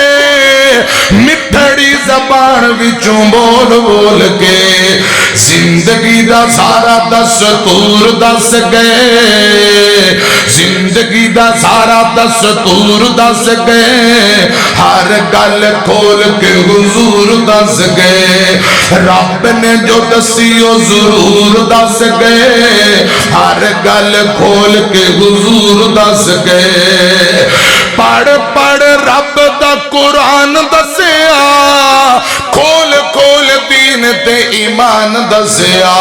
Speaker 1: مٹھڑی زبان وچوں بول بول کے زندگی دا سارا دستور دس گئے زندگی دا سارا دستور دس گئے ہر گل کھول کے حضور دس گئے رب نے جو دسیو ضرور دس گئے ہر گل کھول کے حضور دس گئے پڑھ پڑھ رب دا قرآن دسیا کھول کھول دین تے ایمان دسیا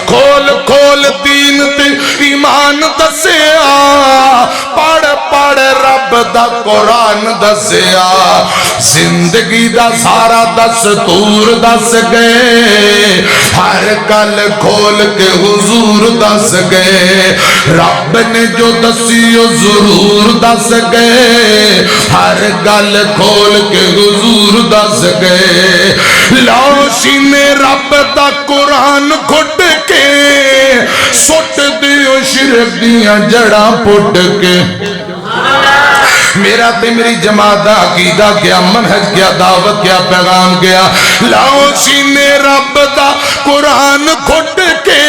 Speaker 1: کھول کھول دین تے ایمان دسیا پڑھ پڑھ رب دا قرآن دسیا زندگی دا سارا دستور دس گئے ہر گل کھول کے حضور دس گئے رب نے جو دسیو ضرور دس گئے ہر گل کھول کے حضور دس گئے لاؤشی نے رب دا قرآن کھٹ کے سٹ دیو شرک دیاں جڑا پٹ کے میرا تے میری جماعت دا عقیدہ کیا منہج کیا دعوت کیا پیغام کیا لاؤ سینے رب دا قرآن کھٹ کے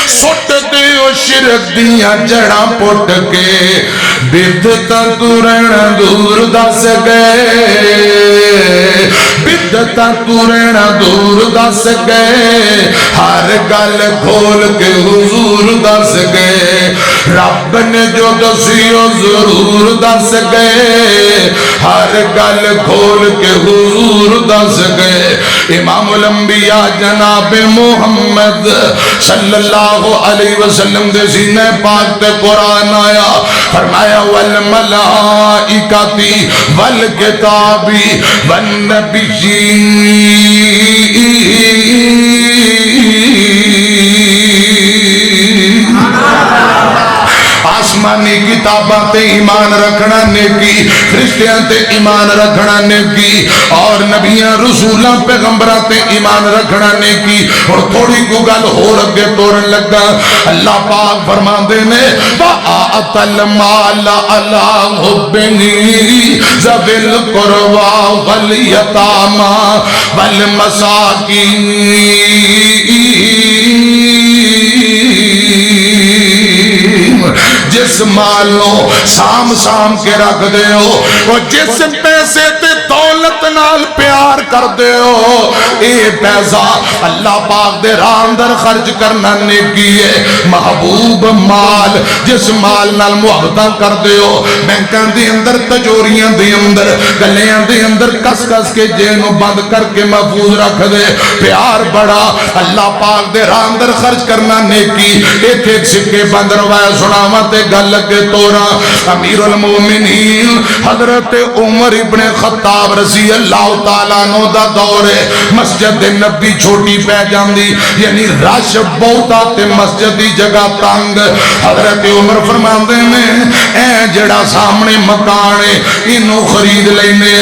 Speaker 1: سٹ دیو شرک دیاں جڑاں پٹ کے بدتا تو رہنا دور دس گئے بدتا تو رہنا دور دس گئے ہر گل کھول کے حضور دس گئے رب نے جو دسیو ضرور دس گئے ہر گل کھول کے حضور دس گئے امام الانبیاء جناب محمد صلی اللہ علیہ وسلم دے سینے پاک تے قرآن آیا فرمایا والملائکتی والکتابی والنبیین آسمانی کتاباں تے ایمان رکھنا نیکی فرشتیاں تے ایمان رکھنا نیکی اور نبیاں رسولاں پیغمبراں تے ایمان رکھنا نیکی اور تھوڑی کو گل ہو رگے تورن لگا اللہ پاک فرماندے نے وَآتَ الْمَالَ عَلَىٰ حُبِّهِ ذَوِي الْقُرْبَىٰ وَالْيَتَامَىٰ وَالْمَسَاكِينِ جس مالوں سام سام کے رکھ دے ہو اور جس پیسے تے دولت نال پیار کر دیو اے پیسہ اللہ پاک دے راہ اندر خرچ کرنا نیکی ہے محبوب مال جس مال نال محبتاں کر دیو بینکاں دے اندر تجوریاں دے اندر گلیاں دے اندر کس کس کے جینوں بند کر کے محفوظ رکھ دے پیار بڑا اللہ پاک دے راہ اندر خرچ کرنا نیکی ایک ایک سکے بند روایہ سناواں تے گل لگے توڑا امیر المومنین حضرت عمر ابن خطاب رضی اللہ تعالیٰ عنہ دا دور ہے مسجد نبی چھوٹی پہ جاندی یعنی رش بہت آتے مسجد دی جگہ تنگ حضرت عمر فرماندے نے اے جڑا سامنے مکان ہے انہوں خرید لینے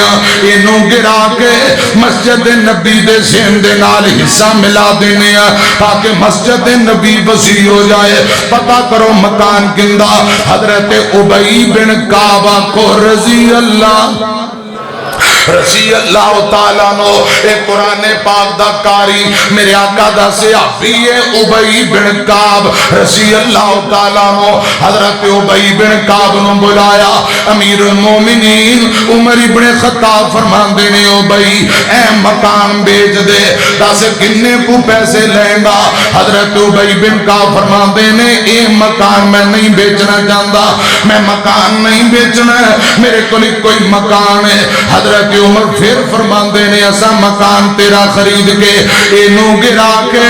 Speaker 1: انہوں گرا کے مسجد نبی دے سین دے نال حصہ ملا دینے تاکہ مسجد نبی وسیع ہو جائے پتہ کرو مکان کندہ حضرت ابی بن کعب کو رضی اللہ تعالیٰ نو ایک قرآن پاک دا کاری میرے آقا دا صحابی ہے ابی بن کعب رضی اللہ تعالیٰ نو حضرت ابی بن کعب نو بلایا امیر المومنین عمر ابن خطاب فرمان دینے ابی اے مکان بیچ دے دس کنے کو پیسے لیں گا حضرت ابی بن کعب فرمان دینے اے مکان میں نہیں بیچنا چاہتا میں مکان نہیں بیچنا میرے کوئی کوئی مکان ہے حضرت عمر پھر فرماندے نے ایسا مکان تیرا خرید کے اینوں گرا کے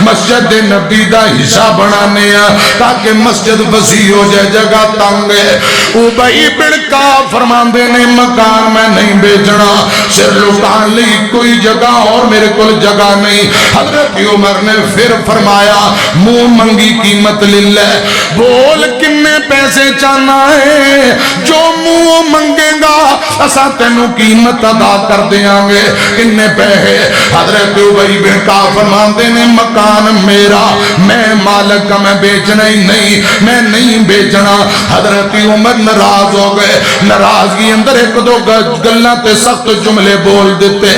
Speaker 1: مسجد نبی دا حصہ بنانے تاکہ مسجد وسیع ہو جائے جگہ تنگ ہے ابی بن کعب فرماندے نے مکان میں نہیں بیچنا سر لٹان لی کوئی جگہ اور میرے کل جگہ نہیں حضرت عمر نے پھر فرمایا منہ منگی قیمت للہ بول کنے پیسے چاہنا ہے جو منہ منگے گا اسا تینوں قیمت ادا کر دیاں گے اننے پہے حضرت ابی بن کعب فرماندے نے مکان میرا میں مالک کا میں بیچنا ہی نہیں میں نہیں بیچنا حضرت عمر ناراض ہو گئے ناراضگی اندر ایک دو گلاں تے سخت جملے بول دیتے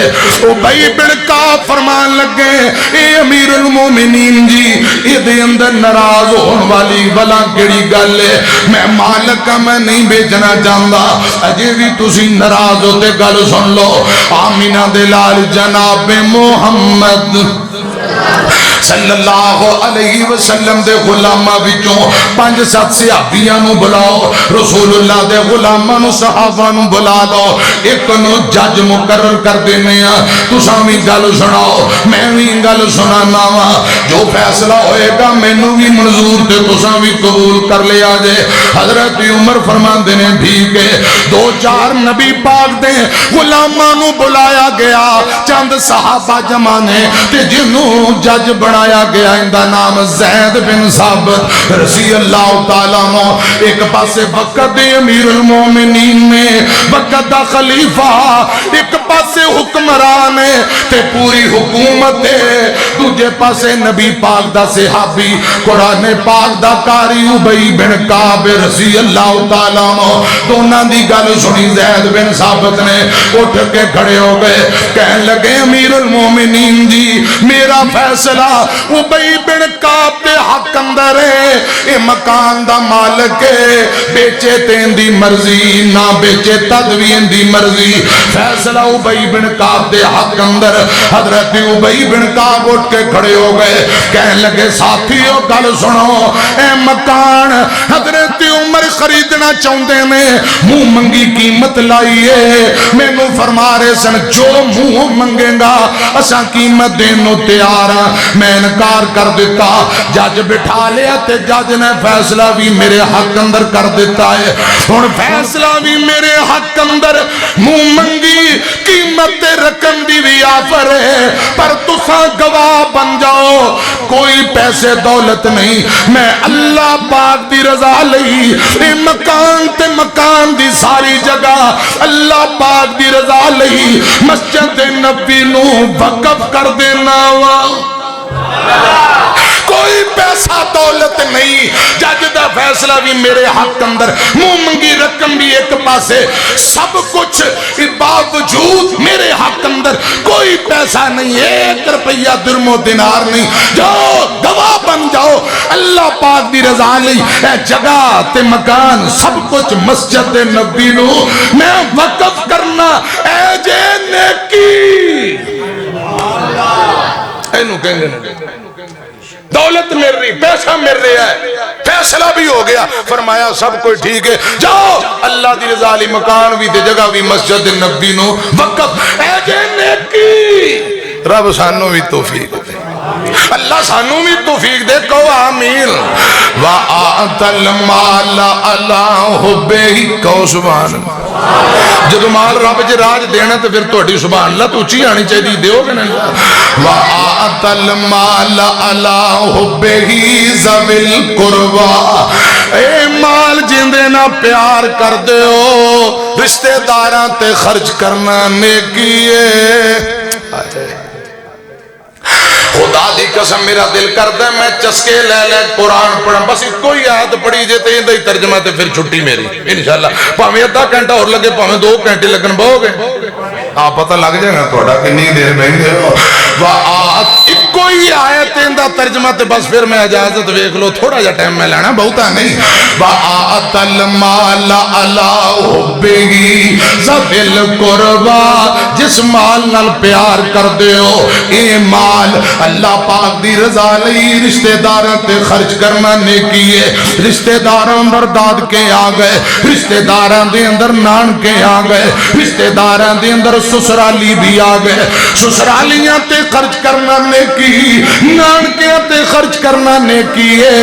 Speaker 1: ابی بن کعب فرمان لگے اے امیر المومنین جی یہ اندر ناراض ہون والی بلا کیڑی گل ہے میں مالک کا میں نہیں بیچنا چاہتا اجے بھی تسی ناراض ہوتے گل سن لو آمینہ دلال جناب محمد صلی اللہ علیہ وسلم دے غلامہ بچوں 5-7 صحابیاں نو بلاؤ رسول اللہ دے غلامہ نو صحابہ نو بلا لو ایک نو جج مقرر کر دینے تو سامی گل سناؤ میں بھی گل سنانا جو فیصلہ ہوئے گا میں نو بھی منظور تے تو سامی قبول کر لیا جے حضرت عمر فرمان دینے ٹھیک ہے 2-4 نبی پاک دے غلامہ نو بلایا گیا چند صحابہ جمانے تے جنوں جج بنایا گیا اندہ نام زید بن ثابت رضی اللہ تعالیٰ عنہ ایک پاسے وقت دے امیر المومنین میں وقت دا خلیفہ ایک پاسے حکمران تے پوری حکومت ہے تجھے پاسے نبی پاک دا صحابی قرآن پاک دا کاری ابی بن کعب رضی اللہ تعالیٰ عنہ دونوں دی گل سنی زید بن ثابت نے اٹھ کے کھڑے ہو گئے کہنے لگے امیر المومنین جی میرا فیصلہ ابی بن کعب دے حق اندر ہے اے مکان دا مالک ہے بیچے تین دی مرضی نہ بیچے تدوین دی مرضی فیصلہ ابی بن کعب دے حق اندر حضرت ابی بن کعب اٹھ کے کھڑے ہو گئے کہنے لگے ساتھیو گل سنو اے مکان حضرت عمر خریدنا چاہتے ہیں منہ منگی قیمت لائیے میں نو فرما رہے سن جو منہ منگے گا اساں قیمت دینو تیار میں انکار کر دیتا جج بٹھا لیا تے جج نے فیصلہ بھی میرے حق اندر کر دیتا ہے اور فیصلہ بھی میرے حق اندر منہ منگی قیمت رقم دی بھی آفر ہے پر تساں گواہ بن جاؤ کوئی پیسے دولت نہیں میں اللہ پاک دی رضا لئی اے مکان تے مکان دی ساری جگہ اللہ پاک دی رضا لئی مسجد نبی نو وقف کر دینا کوئی پیسہ دولت نہیں جج دا فیصلہ بھی میرے حق اندر منہ منگی رقم بھی ایک پاسے سب کچھ باوجود میرے حق اندر کوئی پیسہ نہیں 1 روپیہ درم و دینار نہیں جاؤ گواہ بن جاؤ اللہ پاک دی رضا لئی اے جگہ تے مکان سب کچھ مسجد نبی نو میں وقف کرنا اے جے نیکی اینو کہیں گے دولت مل رہی، پیسہ مل رہا ہے، فیصلہ بھی ہو گیا، فرمایا سب کوئی ٹھیک ہے، جاؤ اللہ دی رضا علی مکان بھی دے جگہ بھی مسجد نبی نو وقف اے جے نیکی رب سانو بھی توفیق دے، اللہ سانو بھی توفیق دے، کہو آمین۔ وَآتَ الْمَالَ عَلَىٰ حُبِّهِ، کہو سبحان اللہ۔ جدو مال رب جے راج دینا تو پھر توڑی سبحان اللہ تو اچھی آنی چاہیے دیو کہ نہیں؟ وَآتَ الْمَالَ عَلَىٰ حُبِّهِ ذَوِي الْقُرْبَىٰ، اے مال جندے نہ پیار کر دے ہو، رشتہ داران تے خرچ کرنا نیکی ہے۔ خدا دی قسم میرا دل کرتا ہے میں چسکے لے لے قرآن پڑھا، بس کوئی آیت پڑھی جے تے اندھا ہی ترجمہ تے پھر چھٹی میری انشاءاللہ، پاہمیں آدھا گھنٹہ اور لگے پاہمیں 2 گھنٹے لگن بہو گے، آپ پتہ لگ جائے گا توڑا کنی دیر بہنگے ہو۔ کوئی آیت اندھا ترجمہ تے بس پھر میں اجازت ویکھ لو، تھوڑا جا ٹائم میں لینا بہتا نہیں۔ وَآتَ الْمَالَ عَلَىٰ حُبِّهِ ذَوِي الْقُرْبَىٰ، جس مال نال پیار کر دے ہو، اے مال اللہ پاک دی رضا لئی رشتہ داراں تے خرچ کرنا نیکی ہے۔ رشتہ داراں اندر داد کے آ گئے، رشتہ داراں دے اندر نان کے آ گئے، رشتہ داراں دے اندر سسرالی بھی آ گئے، سسرالیاں تے خرچ کرنا نیکی، نان کے تے خرچ کرنا نیکی ہے،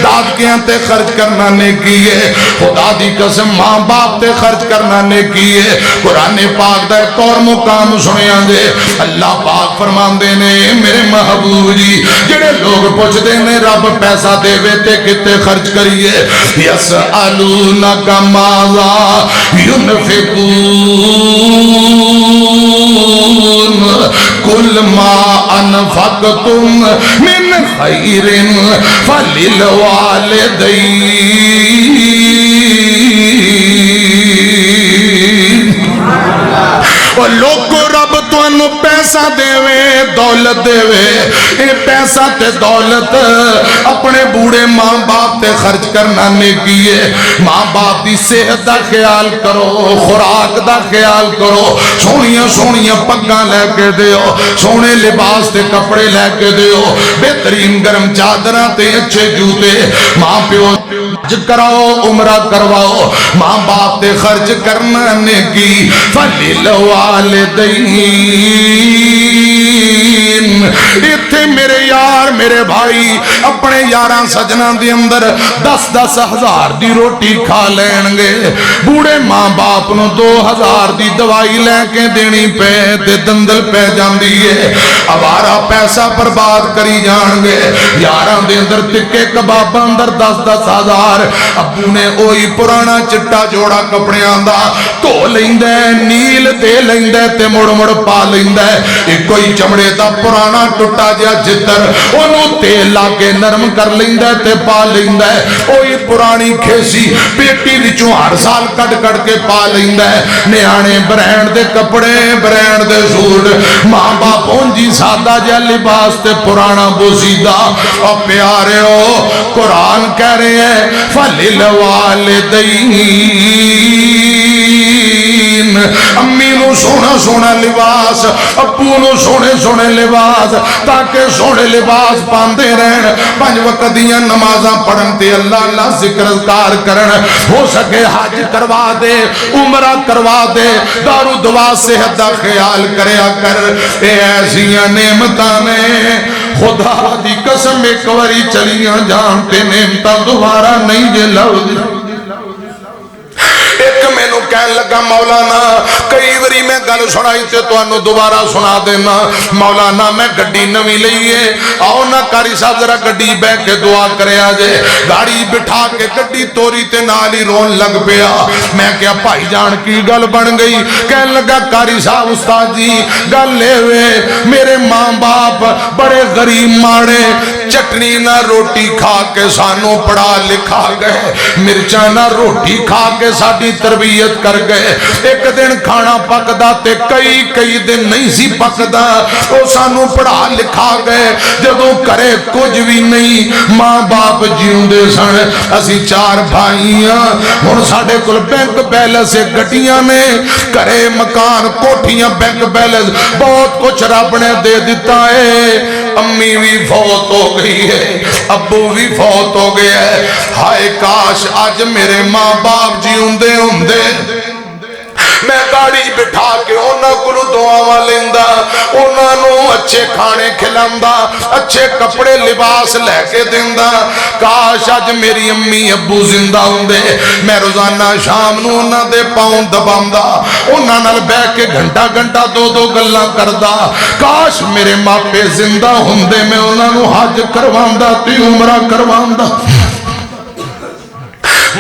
Speaker 1: داد کے تے خرچ کرنا نیکی ہے، خدا دی قسم ماں باپ تے خرچ کرنا نیکی ہے۔ قرآن پاک دا ایک اور مقام سنیا دے، اللہ پاک فرماندے نے میرے محبوب جی جڑے لوگ پوچھ دے نے رب پیسہ دے وے تے کتے خرچ کریے، یسألونک ماذا ينفقون قل ما انفقتم من خیر فللوالدین۔ اور لوگو رب تو انو پیسہ دے وے دولت دے وے، اے پیسہ تے دولت اپنے بوڑے ماں باپ تے خرچ کرنا نیکی ہے۔ ماں باپ دی صحت دا خیال کرو، خوراک دا خیال کرو، سونیاں سونیاں پگاں لے کے دیو، سونے لباس تے کپڑے لے کے دیو، بہترین گرم چادراں تے اچھے جوتے، ماں پیو حج کراؤ عمرہ کرواؤ، ماں باپ تے خرچ کرنا نیکی، فللوالدین۔ اتھے میرے یار میرے بھائی اپنے یاراں سجناں دی اندر 10-10 ہزار دی روٹی کھا لین گے، بوڑے ماں باپ نو 2000 دی دوائی لے کے دینی پہ تے دندل پہ جاندی ہے، اوارا پیسہ برباد کری جان گے، یاراں دے اندر تکے کباب اندر 10-10 ہزار، ابو نے اوہی پرانا چٹا جوڑا کپڑیاں دا تو لیندے نیل دے لیندے تے مڑ مڑ پا لیندے، ایک کوئی چمڑے دا پرانا ٹوٹا جیا جتر انہوں تیل لاکے نرم کر لیندے تے پا لیندے، اوہی پرانی کھیسی بیٹی وچوں ہر سال کٹ کٹ کے پا لیندے، نیانے برینڈ دے کپڑے برینڈ دے سوٹ، ماں باپ اونجی سادہ جیا لباس تے پرانا بوسیدہ، اور پیارے ہو قرآن کہہ رہے ہیں فللوالدین، امی نو سونا سونا لباس، ابو نو سونے سونے لباس، تاکہ سونے لباس پاندے رہن، 5 وقت دیاں نمازاں پڑھن تے اللہ اللہ ذکر اذکار کرن، ہو سکے حج کروا دے عمرہ کروا دے، دارو دعا صحت دا خیال کریا کر، اے ایسیاں نعمتاں نے خدا دی قسم ایک واری چلیاں جانتے نعمتاں دوبارہ نہیں جے لو دی۔ ایک میں نو کہن لگا مولانا کئی وری میں گل سنائی تے تو انو دوبارہ سنا دینا، مولانا میں گڑی نوی لئیے، آؤ نا کاری صاحب ذرا گڑی بے کے دعا کرے آجے، گاڑی بٹھا کے گڑی توری تے نالی رون لگ پیا، میں کیا بھائی جان کی گل بن گئی، کہن لگا کاری صاحب استاد جی گل لے ہوئے میرے ماں باپ بڑے غریب ماڑے، چٹنی نہ روٹی کھا کے سانوں پڑھا لکھا گئے، مرچہ نہ روٹی کھا کے ساڑی تربیت کر گئے، ایک دن کھانا پکدا تے کئی دن نہیں سی پکدا، او سانوں پڑھا لکھا گئے، جدوں کرے کچھ بھی نہیں، ماں باپ جیوں دے سن، اسی 4 بھائیاں، ہن ساڑے کل بینک بیلنس گٹیاں نے، کرے مکان کوٹھیاں بینک بیلنس، بہت کچھ رب نے دے دیتا ہے، امی بھی فوت ہو گئی ہے، ابو بھی فوت ہو گیا ہے۔ ہائے کاش آج میرے ماں باپ جی ہوندے ہوندے میں گاڑی بٹھا کے انہاں کو دعاواں لیندا، انہاں نو اچھے کھانے کھلاندا، اچھے کپڑے لباس لے کے دیندا۔ کاش آج میری امی ابو زندہ ہوندے، میں روزانہ شام نو انہاں دے پاؤں دباندا، انہاں نال بیٹھ کے گھنٹہ گھنٹہ دو دو گلاں کردا۔ کاش میرے ماپے زندہ ہوندے، میں انہاں نو حج کرواندا تے عمرہ کرواندا۔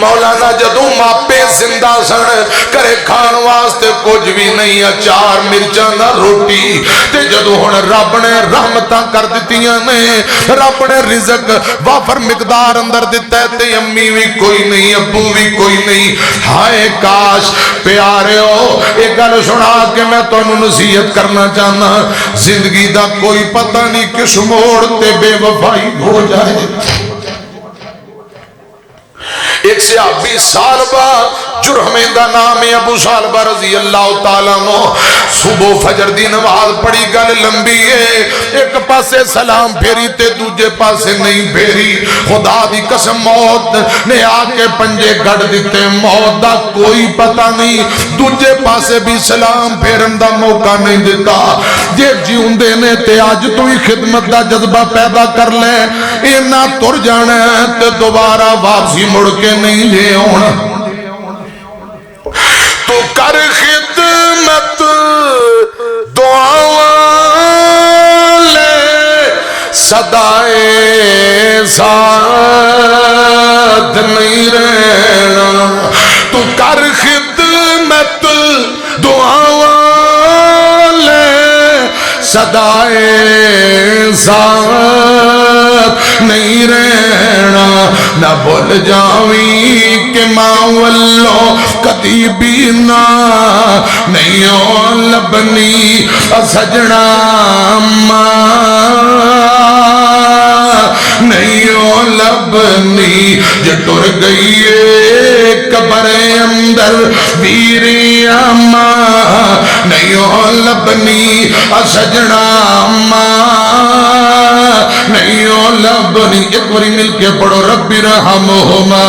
Speaker 1: مولانا جدوں ماپے زندہ سن، کرے کھان واسطے کچھ بھی نہیں، اچار مرچاں دا روٹی، تے جدوں ہن رب نے رحمتاں کر دتیاں نے، رب نے رزق وافر مقدار اندر دتا ہے، تے امی بھی کوئی نہیں، ابو بھی کوئی نہیں۔ ہائے کاش پیاریو ایک گل سنا کے میں تانوں نصیحت کرنا چاہنا، زندگی دا کوئی پتہ نہیں کس موڑ تے بے وفائی ہو جائے۔ ایک صحابی سالبہ جرہمین دا نام ہے ابو سالبہ رضی اللہ تعالیٰ عنہ، صبح فجر دی نماز پڑھی، گل لمبی ہے، ایک پاسے سلام پھیری تے دوجے پاسے نہیں پھیری، خدا دی قسم موت نے آکے پنجے گڑ دیتے، موت دا کوئی پتہ نہیں، دوجے پاسے بھی سلام پھیرن دا موقع نہیں دیتا۔ جے جیوندے نے تے آج تو ہی خدمت دا جذبہ پیدا کر لے، اینا تر جانا ہے تے دوبارہ واپسی مڑ کے نہیں لے ہونا۔ تو کر خدمت دعاواں لے، صدائے ساتھ نہیں رہنا۔ تو کر خدمت دعاواں لے، صدائے ساتھ نہیں رہنا۔ نہ بھول جاویں کہ ماں واللو کدی بھی نہ نہیں ہو لبنی سجنا، ماں نہیں ہو لبنی جو ٹر گئی قبر اندر ویریاں، ماں نہیں ہو لبنی سجنا، ماں نہیں ہو لبنی۔ ایک باری مل کے پڑھو، رب رحمہما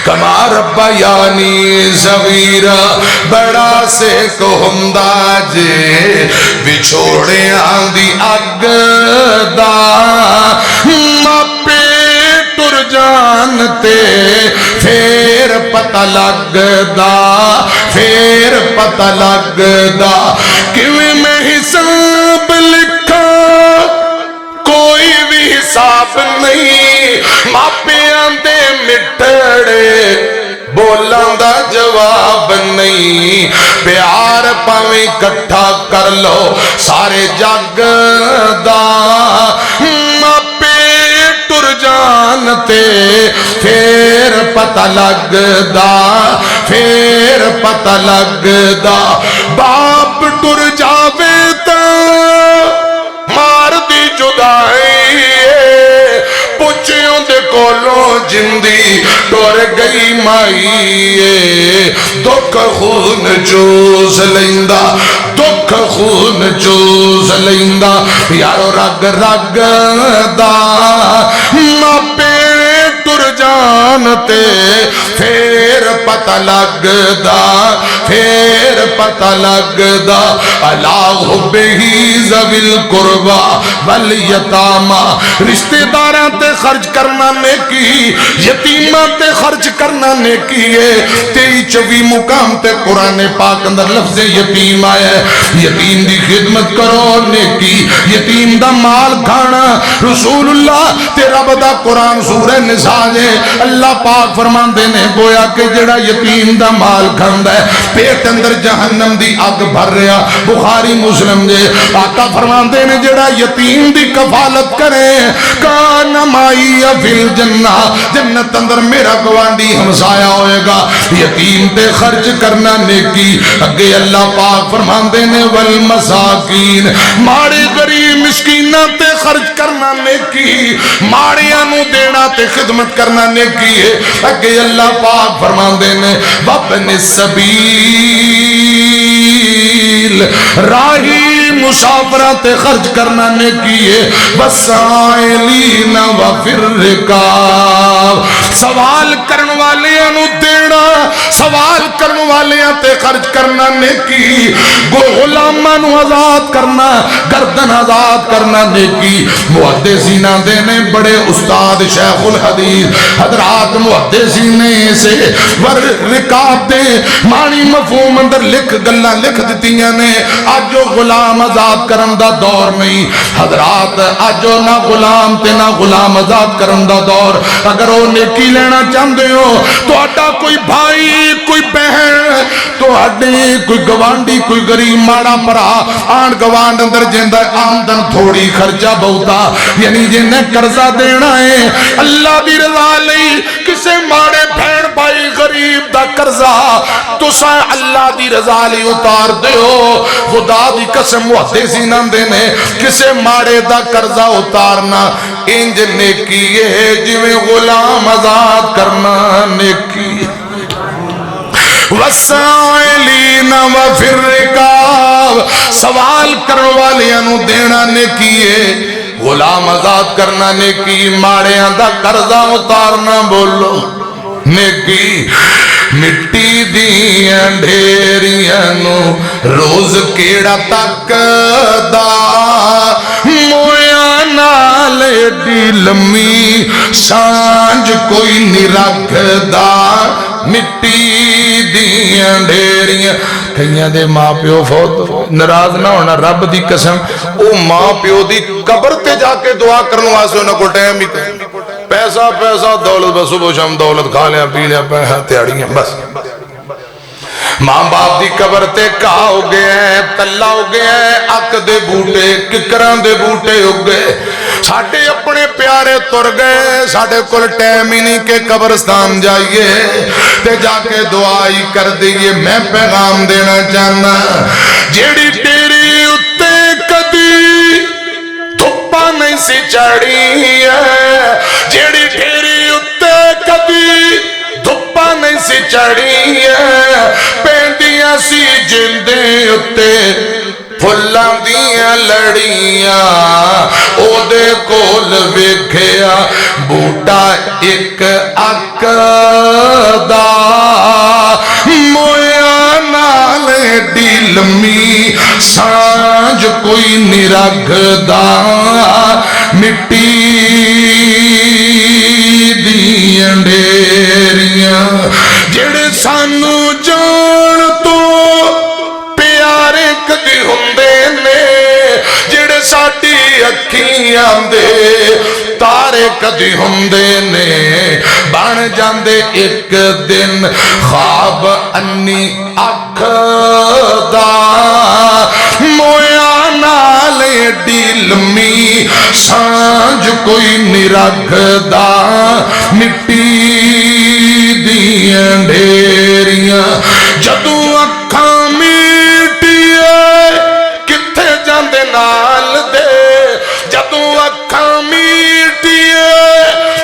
Speaker 1: کما ربیانی صغیرا، بڑا سے کو ہمدا جے بچھوڑے آندی اگ دا، ماپے ٹر جانتے پھر پتہ لگ دا، پھر پتہ لگ دا کیویں میں حساب لکھا کوئی بھی حساب نہیں، ماپے آندے مٹڑے بولاں دا جواب نہیں، پیار پاویں کٹھا کر لو سارے جگ دا، ماپے ٹر جانتے پھر پتہ لگ دا، پھر پتہ لگ دا، باپ ٹر جاوے تا مار دی جدائی، پچھوں دے کولوں جندی ٹر گئی مائی، دکھ خون چوس لیندا، دکھ خون چوس لیندا، یارو رگ رگ دا، ماپے ٹر جانتے پھر پتہ لگ دا، پھر پتہ لگ دا، اللہ حبہی ذوی القربا والیتاما، رشتہ داراں تے خرچ کرنا نیکی، یتیماں تے خرچ کرنا نیکی ہے۔ 23 مقام تے قرآن پاک اندر لفظ یتیم آیا ہے، یتیم دی خدمت کرو نیکی، یتیم دا مال کھانا رسول اللہ تے رب دا قرآن سورہ نساء ہے، اللہ پاک فرماندے نے گویا کہ جڑا یتیم دا مال کھاندا ہے پیٹ اندر جہنم دی اگ بھر رہا، بخاری مسلم جے، آقا فرماندے نے جڑا یتیم دی کفالت کرے کان مائی فی الجنہ، جنت اندر میرا گوانڈی ہمسایا ہوئے گا۔ یتیم تے خرچ کرنا نیکی، اگے اللہ پاک فرماندے نے والمساکین، ماڑے غریب مسکیناں تے خرچ کرنا نیکی، ماڑیاں نو دینا تے خدمت کرنا نیکی ہے۔ اگے اللہ پاک فرماندے نے وابن السبیل، راہی مسافرات خرچ کرنا نیکی ہے وسائلین وفی الرکاب سوال کرن والیاں نو دینا سوال کرن والیاں تے خرچ کرنا نیکی غلاماں نو آزاد کرنا گردن آزاد کرنا نیکی محدثین دینے بڑے استاد شیخ الحدیث حضرات محدثین سے ور رکاب دے معنی مفہوم اندر لکھ گلہ لکھ دیتیاں نے آج جو غلام آزاد کرن دا دور نہیں حضرات آج جو نہ غلام تے نہ غلام آزاد کرن دا دور اگر وہ نیکی لینا چاہتے ہو تو آٹا کوئی بھائی کوئی بہن تو آٹے کوئی گوانڈی کوئی غریب ماڑا پرا آن گوانڈ اندر جندہ آمدن تھوڑی خرچہ بہتا یعنی جنہیں قرضہ دینا ہے اللہ دی رضا لئی کسے ماڑے بہن بھائی غریب دا قرضہ تو سا اللہ دی رضا لئی اتار دے ہو خدا دی قسم محدثین دینے کسے ماڑے دا قرضہ اتارنا انج نیکی ہے جویں غلام آزاد کرنا نیکی وسائلین وفی الرکاب سوال کرنے والیاں نو دینا نیکی ہے غلام آزاد کرنا نیکی ماڑیاں دا قرضہ اتارنا بولو نیکی مٹی دیاں ڈھیریاں نو روز کیڑا تک دا مویاں نال ایڈی لمی سانج کوئی نہیں رکھ دا مٹی دیاں ڈھیریاں کئیاں دے ماں پیو فوت ناراض نہ ہونا رب دی قسم او ماں پیو دی قبر تے جا کے دعا کرنے واسے انہاں کو ٹائم ہی پیسہ پیسہ دولت بس صبح شام دولت کھا لیا پی لیا پیسہ تیاڑیاں بس ماں باپ دی قبر تے کہا ہو گئے ہیں تلہ ہو گئے ہیں اک دے بوٹے ککران دے بوٹے ہو گئے ساڑھے اپنے پیارے تر گئے ساڑھے کل ٹائم ہی نہیں کہ قبرستان جائیے تے جا کے دعائی کر دیئے میں پیغام دینا چاہنا جیڑی تیری اتے کدی دھپا نہیں سی چڑھی ہے جیڑی تیری اتے کدی دھپا نہیں سی چڑھی ہے پیندیاں سی جندے اتے پھلاں دیاں لڑیاں او دے کول ویکھیا بوٹا ایک اک دا مویا نال ایڈی لمی سانج کوئی نہیں رکھدا مٹی دیاں ڈھیریاں جڑے سانو جان تو پیارے کدی ہوندے نے جڑے ساڈی اکھیاں دے تارے کدی ہوندے نے بن جاندے ایک دن خواب انی اکھ دا مویا نال ایڈی لمی سانج کوئی نہیں رکھدا مٹی دیاں ڈھیریاں جدوں اکھاں میٹیے کتھے جاندے نال دے جدوں اکھاں میٹیے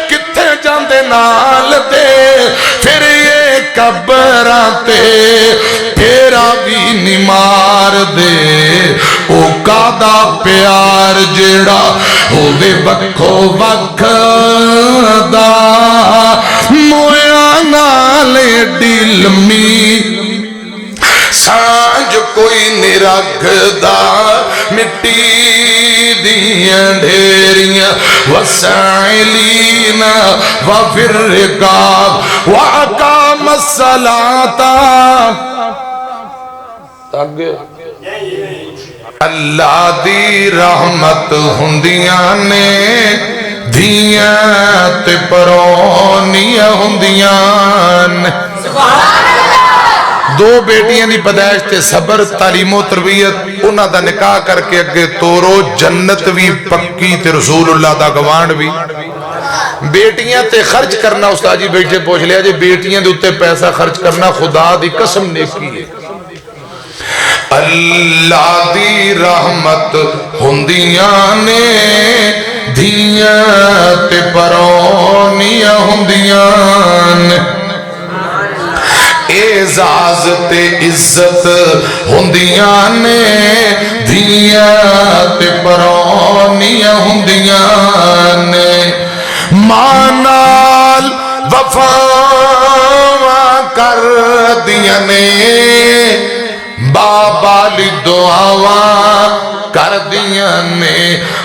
Speaker 1: کتھے جاندے نال دے پھر یہ قبراں تے پھیرا بھی نہیں مار دے او کادا پیار جیڑا ہووے وکھو وکھ دا مویا نال ایڈی لمی سانج کوئی نہیں رکھدا مٹی دیاں ڈھیریاں وسائلین وفی الرکاب وَأَقَامَ الصَّلَاةَ اللہ دی رحمت ہندیاں نے دھیاں تے پرونیاں ہندیاں نے دو بیٹیاں دی پیدائش تے صبر تعلیم و تربیت انہاں دا نکاح کر کے اگے تورو جنت بھی پکی تے رسول اللہ دا گوانڈ بھی بیٹیاں تے خرچ کرنا استاد جی بیٹھے پوچھ لیا جی بیٹیاں دے اتے پیسہ خرچ کرنا خدا دی قسم نیکی ہے اللہ دی رحمت ہندیاں نے دھیاں تے پرونیاں ہندیاں نے اے اعزاز تے عزت ہوندیاں نے دھیاں تے پرونیاں ہوندیاں نے ماں نال وفا کر دیاں نے بابا لی دعاواں کر دیاں نے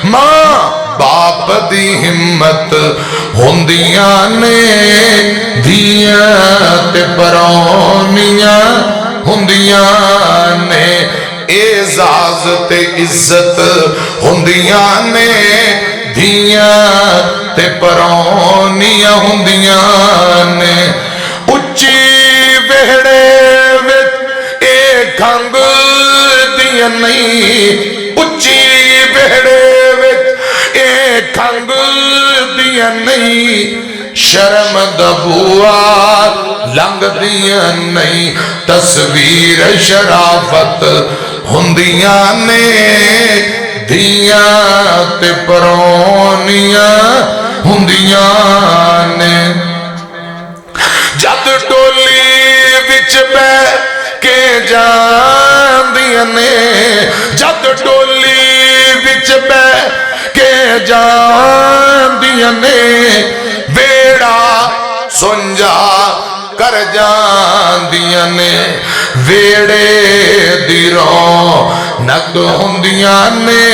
Speaker 1: ماں باپ دی ہمت ہوندیاں نے دھیاں تے پرونیاں ہوندیاں نے اعزاز تے عزت ہوندیاں نے دھیاں تے پرونیاں ہوندیاں نے اچھی وہڑے وچ اے کھنگ دیاں نہیں اچھی وہڑے وچ اے کھنگ دیاں نہیں شرم دبوا لنگ دیاں نہیں تصویر شرافت ہوندیاں نے دھیاں تے پرونیاں ہوندیاں نے جد ڈولی وچ بہ کے جاندیاں نے جد ڈولی وچ بہ کے جاندیاں نے ویڑا سنجا کر جاندیاں نے ویڑے دی رونق ہوندیاں نے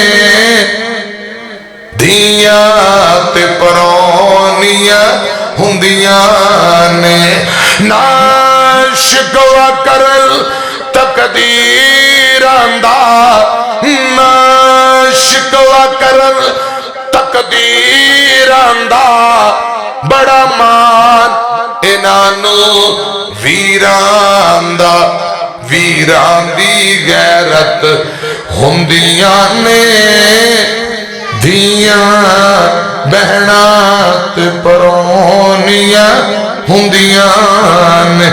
Speaker 1: دھیاں تے پرونیاں ہوندیاں نے نا شکوا کرل تقدیراں دا نا شکوا کرل تقدیراں دا بڑا مان انانو ویران دا ویران دی غیرت ہوندیاں نے دھیاں بہنات پرونیاں ہوندیاں نے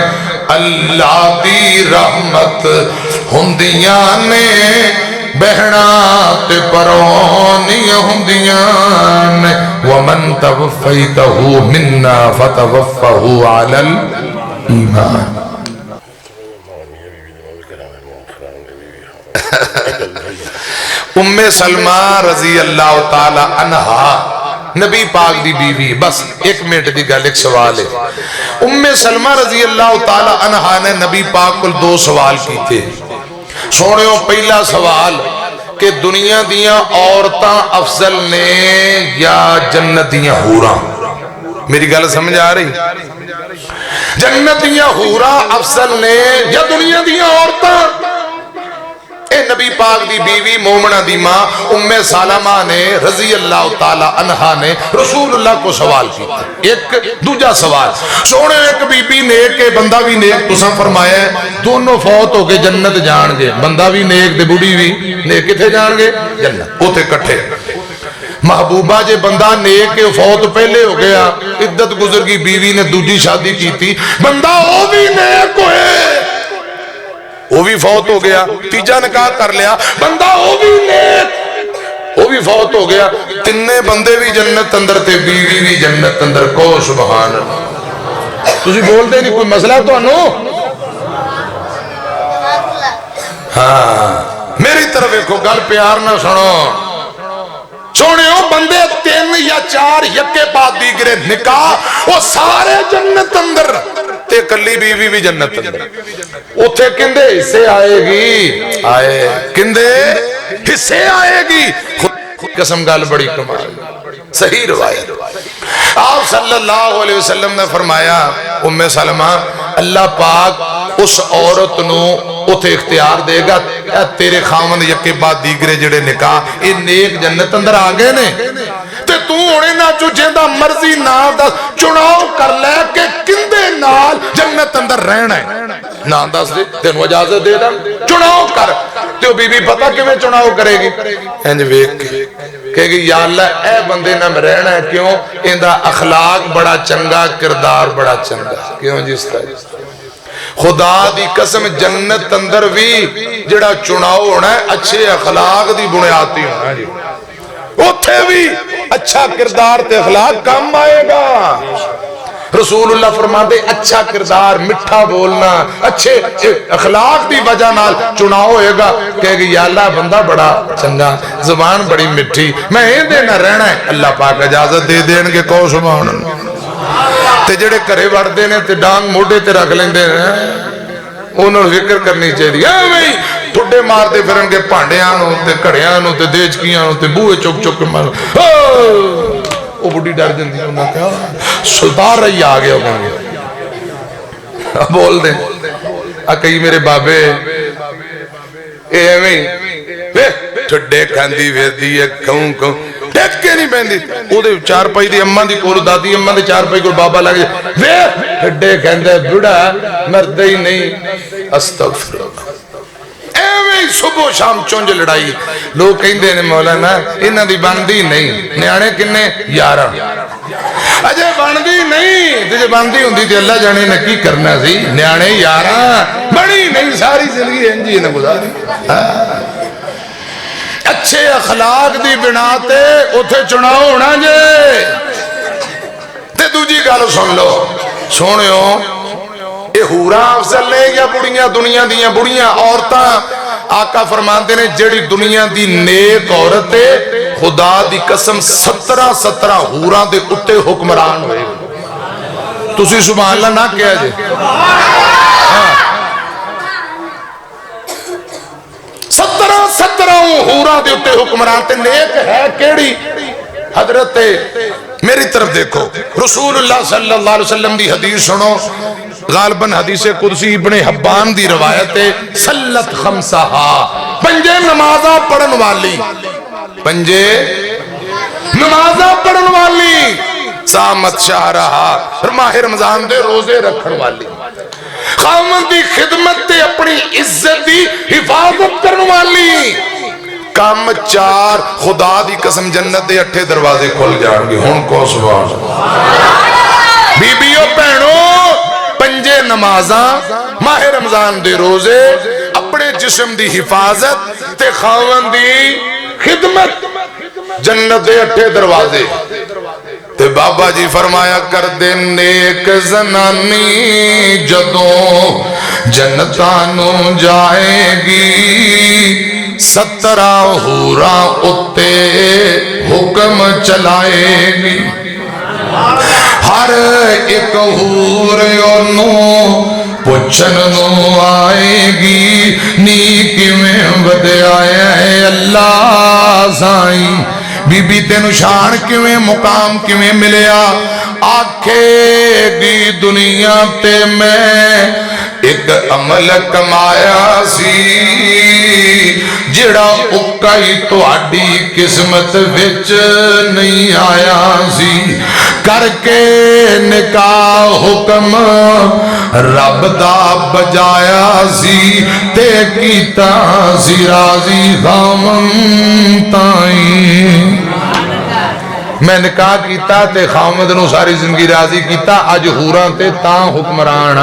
Speaker 1: اللہ دی رحمت ہوندیاں نے بہنات پرونیاں ہوندیاں نے ومن توفیتہ منا فتوفہ علی الایمان ام سلمہ رضی اللہ تعالی عنہا نبی پاک دی بیوی بس ایک منٹ دی گل ایک سوال ہے ام سلمہ رضی اللہ تعالی عنہا نے نبی پاک کو 2 سوال کیتے سوڑیوں پہلا سوال کہ دنیا دیاں عورتاں افضل نے یا جنت دیاں حوراں میری گل سمجھ آ رہی جنت دیاں حوراں افضل نے یا دنیا دیاں عورتاں اے نبی پاک دی بیوی مومنہ دی ماں ام سلمہ نے رضی اللہ تعالی عنہا نے رسول اللہ کو سوال کیا ایک دوجہ سوال سونے ایک بی بی نیک کے بندہ بھی نیک تساں فرمایا ہے دونوں فوت ہو کے جنت جان گے بندہ بھی نیک دے بڑی بھی نیک کتھے جان گے جنت اوتے کٹھے محبوبہ جے بندہ نیک کے فوت پہلے ہو گیا عدت گزر کی بیوی نے دوجی شادی کی تھی بندہ وہ بھی نیک ہوئے وہ بھی فوت ہو گیا تیجا نکاح کر لیا بندہ وہ بھی نیک وہ بھی فوت ہو گیا تینے بندے بھی جنت اندر تے بیوی بھی جنت اندر کو سبحان اللہ تسی بولتے نہیں کوئی مسئلہ تو انو ہاں میری طرف ایک گل پیار نہ سنو سونے ہو بندے 3 یا 4 یکے بعد دیگرے نکاح وہ سارے جنت اندر تے کلی بیوی بھی جنت اندر اتھے کندے حصے آئے گی آئے کندے حصے آئے گی خود قسم گال بڑی کمال صحیح روایت آپ صلی اللہ علیہ وسلم نے فرمایا ام سلمہ اللہ پاک اس عورت نو اتھے اختیار دے گا تیرے خامن یکے بعد دیگرے جڑے نکاح یہ نیک جنت اندر آگے نے تے تو ہونے نہ چوچے دا مرضی نام دا چناؤ کر لے کہ کندے نال جنت اندر رہنا ہے نام دا سے تینو اجازت دے دا چناؤ کر تو بی بی پتہ کہ میں چناؤ کرے گی انج ویک کہے گی یا اللہ اے بندے نہ میں رہنا ہے کیوں اندہ اخلاق بڑا چنگا کردار بڑا چنگا کیوں جس طرح خدا دی قسم جنت اندر بھی جڑا چناؤ ہونا ہے اچھے اخلاق دی بنیادی ہونا ہے اتھے بھی اچھا کردار تے اخلاق کام آئے گا رسول اللہ فرماتے اچھا کردار میٹھا بولنا اچھے اخلاق دی وجہ نال چناؤ ہوئے گا کہے گی یا اللہ بندہ بڑا چنگا زبان بڑی مٹھی میں یہ دینا رہنا ہے اللہ پاک اجازت دے دین کے کو سبحان اللہ تے جڑے کرے وڑتے نے تے ڈانگ موڈے تے رکھ لیندے ہیں انہوں نے فکر کرنی چاہیے بھائی ٹھڈے مارتے پھرن کے پانڈیاں نو تے کڑیاں نو تے دیچکیاں نو تے بوئے چک چک کے مار وہ بڑی ڈر جاندی انہوں نے کہا سلطان رہی آ گیا بول دیں کئی میرے بابے اے ایویں ٹھڈے کھاندی ویدی ہے کھوں کھوں ٹیک کے نہیں بہندی او دے چار پائی دی اماں دی کول دادی اماں دی چار پائی کول بابا لگ جائے وے ٹھڈے کہندے بڑا مرد ہی نہیں استغفر اللہ ایویں صبح شام چونج لڑائی لوگ کہندے نے مولانا انہاں دی بندی نہیں نیانے کنے 11 اجے بندی نہیں تے جے بندی ہوندی تے اللہ جانے نے کی کرنا سی نیانے 11 بڑی نہیں ساری زندگی انجی نے گزاری اچھے اخلاق دی بنا تے اوتھے چناؤ ہونا جے تے دوجی گل سن لو سونیو اے حوراں افضل نے یا بڑیاں دنیا دیاں بڑیاں عورتاں آقا فرماتے نے جڑی دنیا دی نیک عورت ہے خدا دی قسم 17 حوراں دے اتے حکمران ہوئے تسی سبحان اللہ نہ کیا جے 17 حوراں دے اتے حکمران تے نیک ہے کیڑی حضرت میری طرف دیکھو رسول اللہ صلی اللہ علیہ وسلم دی حدیث سنو غالباً حدیث قدسی ابن حبان دی روایت ہے سلت خمسہا پنجے نمازہ پڑھن والی پنجے نمازہ پڑھن والی سامت شہرہا ماہ رمضان دے روزے رکھن والی خاوند دی خدمت تے اپنی عزت دی حفاظت کرن والی کام 4 خدا دی قسم جنت دے 8 دروازے کھل جان گے ہن کو سبحان اللہ بی بیو پہنو پنجے نمازاں ماہ رمضان دے روزے اپنے جسم دی حفاظت تے خاوند دی خدمت جنت دے 8 دروازے تے بابا جی فرمایا کر دے نیک زنانی جدوں جنتانوں جائے گی 17 حوراں اتے حکم چلائے گی ہر ایک حور انہوں پوچھنوں آئے گی نیکی میں ودے آئے اللہ سائیں بی بی تینو شان کیویں مقام کیویں ملیا آکھے گی دنیا تے میں ایک عمل کمایا سی جڑا اکائی تو آڈی قسمت وچ نہیں آیا سی کر کے نکاح حکم رب دا بجایا سی تے کیتا سی راضی خامن تائیں میں نکاح کیتا تے خامد نو ساری زندگی راضی کیتا اج حوراں تے تاں حکمران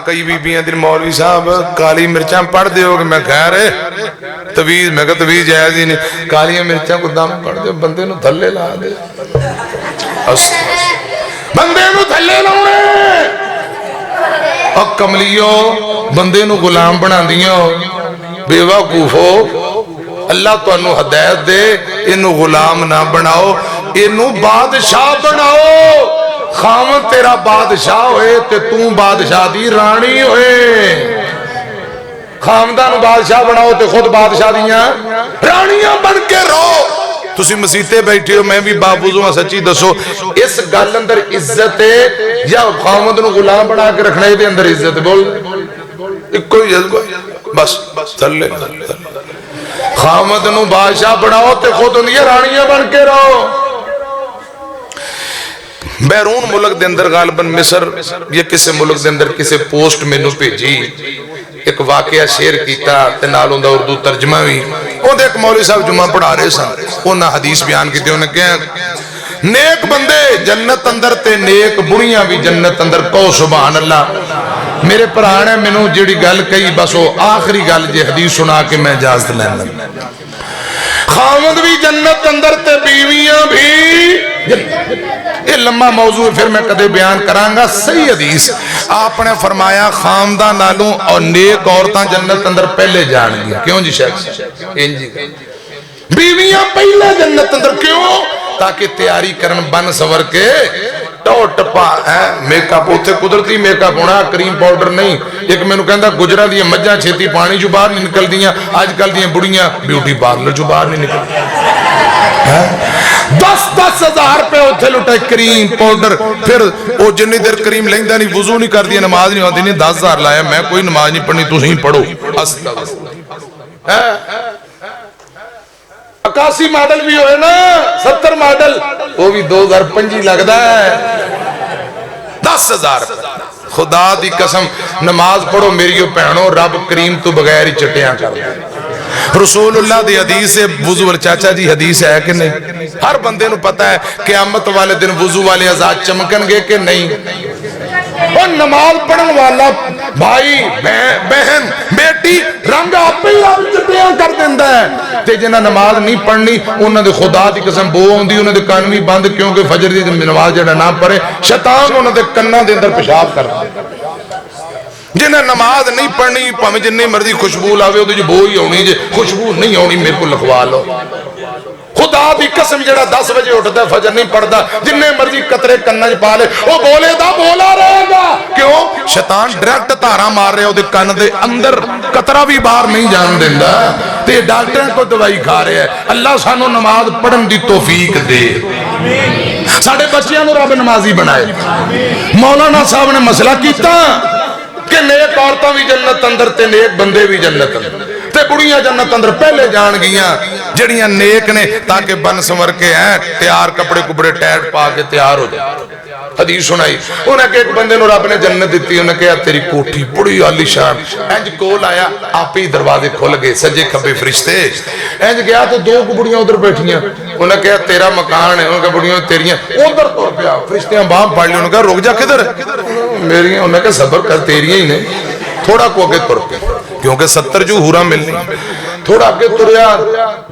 Speaker 1: کئی بی بیاں دن مولوی صاحب کالی مرچاں پڑھ دے ہو کہ میں خیر ہے تویز میں کہا تویز جائز ہی نہیں کالیاں مرچاں کو دم پڑھ دے بندے نو تھلے لا دے بندے نو تھلے لاؤنے اور کملیو بندے نو غلام بنا دیاں بیوہ کوفو اللہ تو انہوں ہدایت دے انہوں غلام نہ بناؤ انہوں بادشاہ بناؤ خامن تیرا بادشاہ ہوئے تے توں بادشاہ دی رانی ہوئے خامدہ نو بادشاہ بناؤ تے خود بادشاہ دیاں رانیاں بن کے رو تسی مسیطے بیٹھے ہو میں بھی بابوزوں ہاں سچی دسو اس گل اندر عزت ہے یا خامد نو غلام بنا کے رکھنا ہے اندر عزت بول کوئی جذب بس چلے خامد نو بادشاہ بناؤ تے خود اندر رانیاں بن کے رہو بیرون ملک دے اندر غالباً مصر یا کسے ملک دے اندر کسے پوسٹ میں نو پیجی ایک واقعہ شیئر کیتا تے نالوں دا اردو ترجمہ بھی وہ دے ایک مولوی صاحب جمعہ پڑھا رہے سن انہاں حدیث بیان کی تے انہیں کہا نیک بندے جنت اندر تے نیک بڑیاں بھی جنت اندر کو سبحان اللہ میرے پرانے میں نو جڑی گل کئی بس وہ آخری گل جے حدیث سنا کے میں اجازت لینا خامد بھی جنت اندر تے بیویاں بھی یہ لمبا موضوع ہے، پھر میں کدے بیان کرانگا. صحیح حدیث آپ نے فرمایا خامدان نالوں اور نیک عورتاں جنت اندر پہلے جان گیا. کیوں جی شیخ؟ انجی بیویاں پہلے جنت اندر کیوں؟ تاکہ تیاری کرن بن سور کے ٹوٹ پا ہے. میک اپ اوتھے قدرتی میک اپ ہونا، کریم پاؤڈر نہیں. ایک میں نو کہندا گجرا دی مجھاں چھیتی پانی جو باہر نہیں نکل دیاں، آج کل دی بڑیاں بیوٹی پارلر جو باہر نہیں نکل. 10,000 روپے اوتھے لٹے کریم پاؤڈر، پھر او جنی دیر کریم لیندا نہیں، وضو نہیں کردی، نماز نہیں ہوندی، نہیں 10,000 لایا میں کوئی نماز نہیں پڑھنی، تسی پڑھو. استغفر 81 ماڈل بھی ہوئے نا، 70 ماڈل وہ بھی 2025 لگتا ہے. 10,000 خدا دی قسم نماز پڑھو میری بہنوں، رب کریم تو بغیر ہی چٹیاں کر دے. رسول اللہ دی حدیث ہے وضو والے. چاچا جی حدیث ہے کہ نہیں؟ ہر بندے نو پتا ہے قیامت والے دن وضو والے آزاد چمکن گے کہ نہیں. اور نماز پڑھن والا بھائی بہن بیٹی رنگ آپ ہی آپ چٹیاں کر دیندا ہے. تے جنہاں نماز نہیں پڑھنی انہاں دے خدا دی قسم بو ہوندی، انہاں دے کان بھی بند، کیونکہ فجر دی نماز جڑا نہ پڑھے شیطان انہاں دے کناں دے اندر پیشاب کردا. جنہیں نماز نہیں پڑھنی پاویں جنی مرضی خوشبو لاوے او دی بو ہی ہونی، جے خوشبو نہیں ہونی میرے کو لکھوا لو. خدا دی قسم جڑا 10 بجے اٹھتا ہے فجر نہیں پڑھتا، جننے مرضی قطرے کنن چ پا لے وہ بولے دا بولا رہے گا. کیوں؟ شیطان ڈائریکٹ دھارا مار رہے او دے کن دے اندر، قطرہ بھی باہر نہیں جان دیندا. تے ڈاکٹر کو دوائی کھا رہے ہیں. اللہ سانو نماز پڑھن دی توفیق دے. ساڈے بچیاں نو رب نمازی بنائے. مولانا صاحب نے مسئلہ کیتا کہ نیک عورتاں بھی جنت اندر تے نیک بندے بھی جنت اندر، تے بڑیاں جنت اندر پہلے جان گیاں جڑیاں نیک نے، تاکہ بن سمر کے ہیں تیار کپڑے کپڑے ٹیٹ پا کے تیار ہو جائے. حدیث سنائی انہیں کہ ایک بندے نو رب نے جنت دیتی، انہیں کہا تیری کوٹھی بڑی عالی شان. انج کول آیا آپ ہی دروازے کھل گئے، سجے کھبے فرشتے. انج گیا تو 2 بڑیاں ادھر بیٹھیاں. انہیں کہا تیرا مکان ہے، انہیں کہا بڑیاں تیریاں. ادھر تو پیا فرشتیاں باہم پڑھ لی. انہیں کہا رک جا کدھر میری. انہیں کہا صبر کر تیریاں ہی نے. تھوڑا کو اگے تر کے کیونکہ 70 جو حورا ملنی. تھوڑا اگے تریا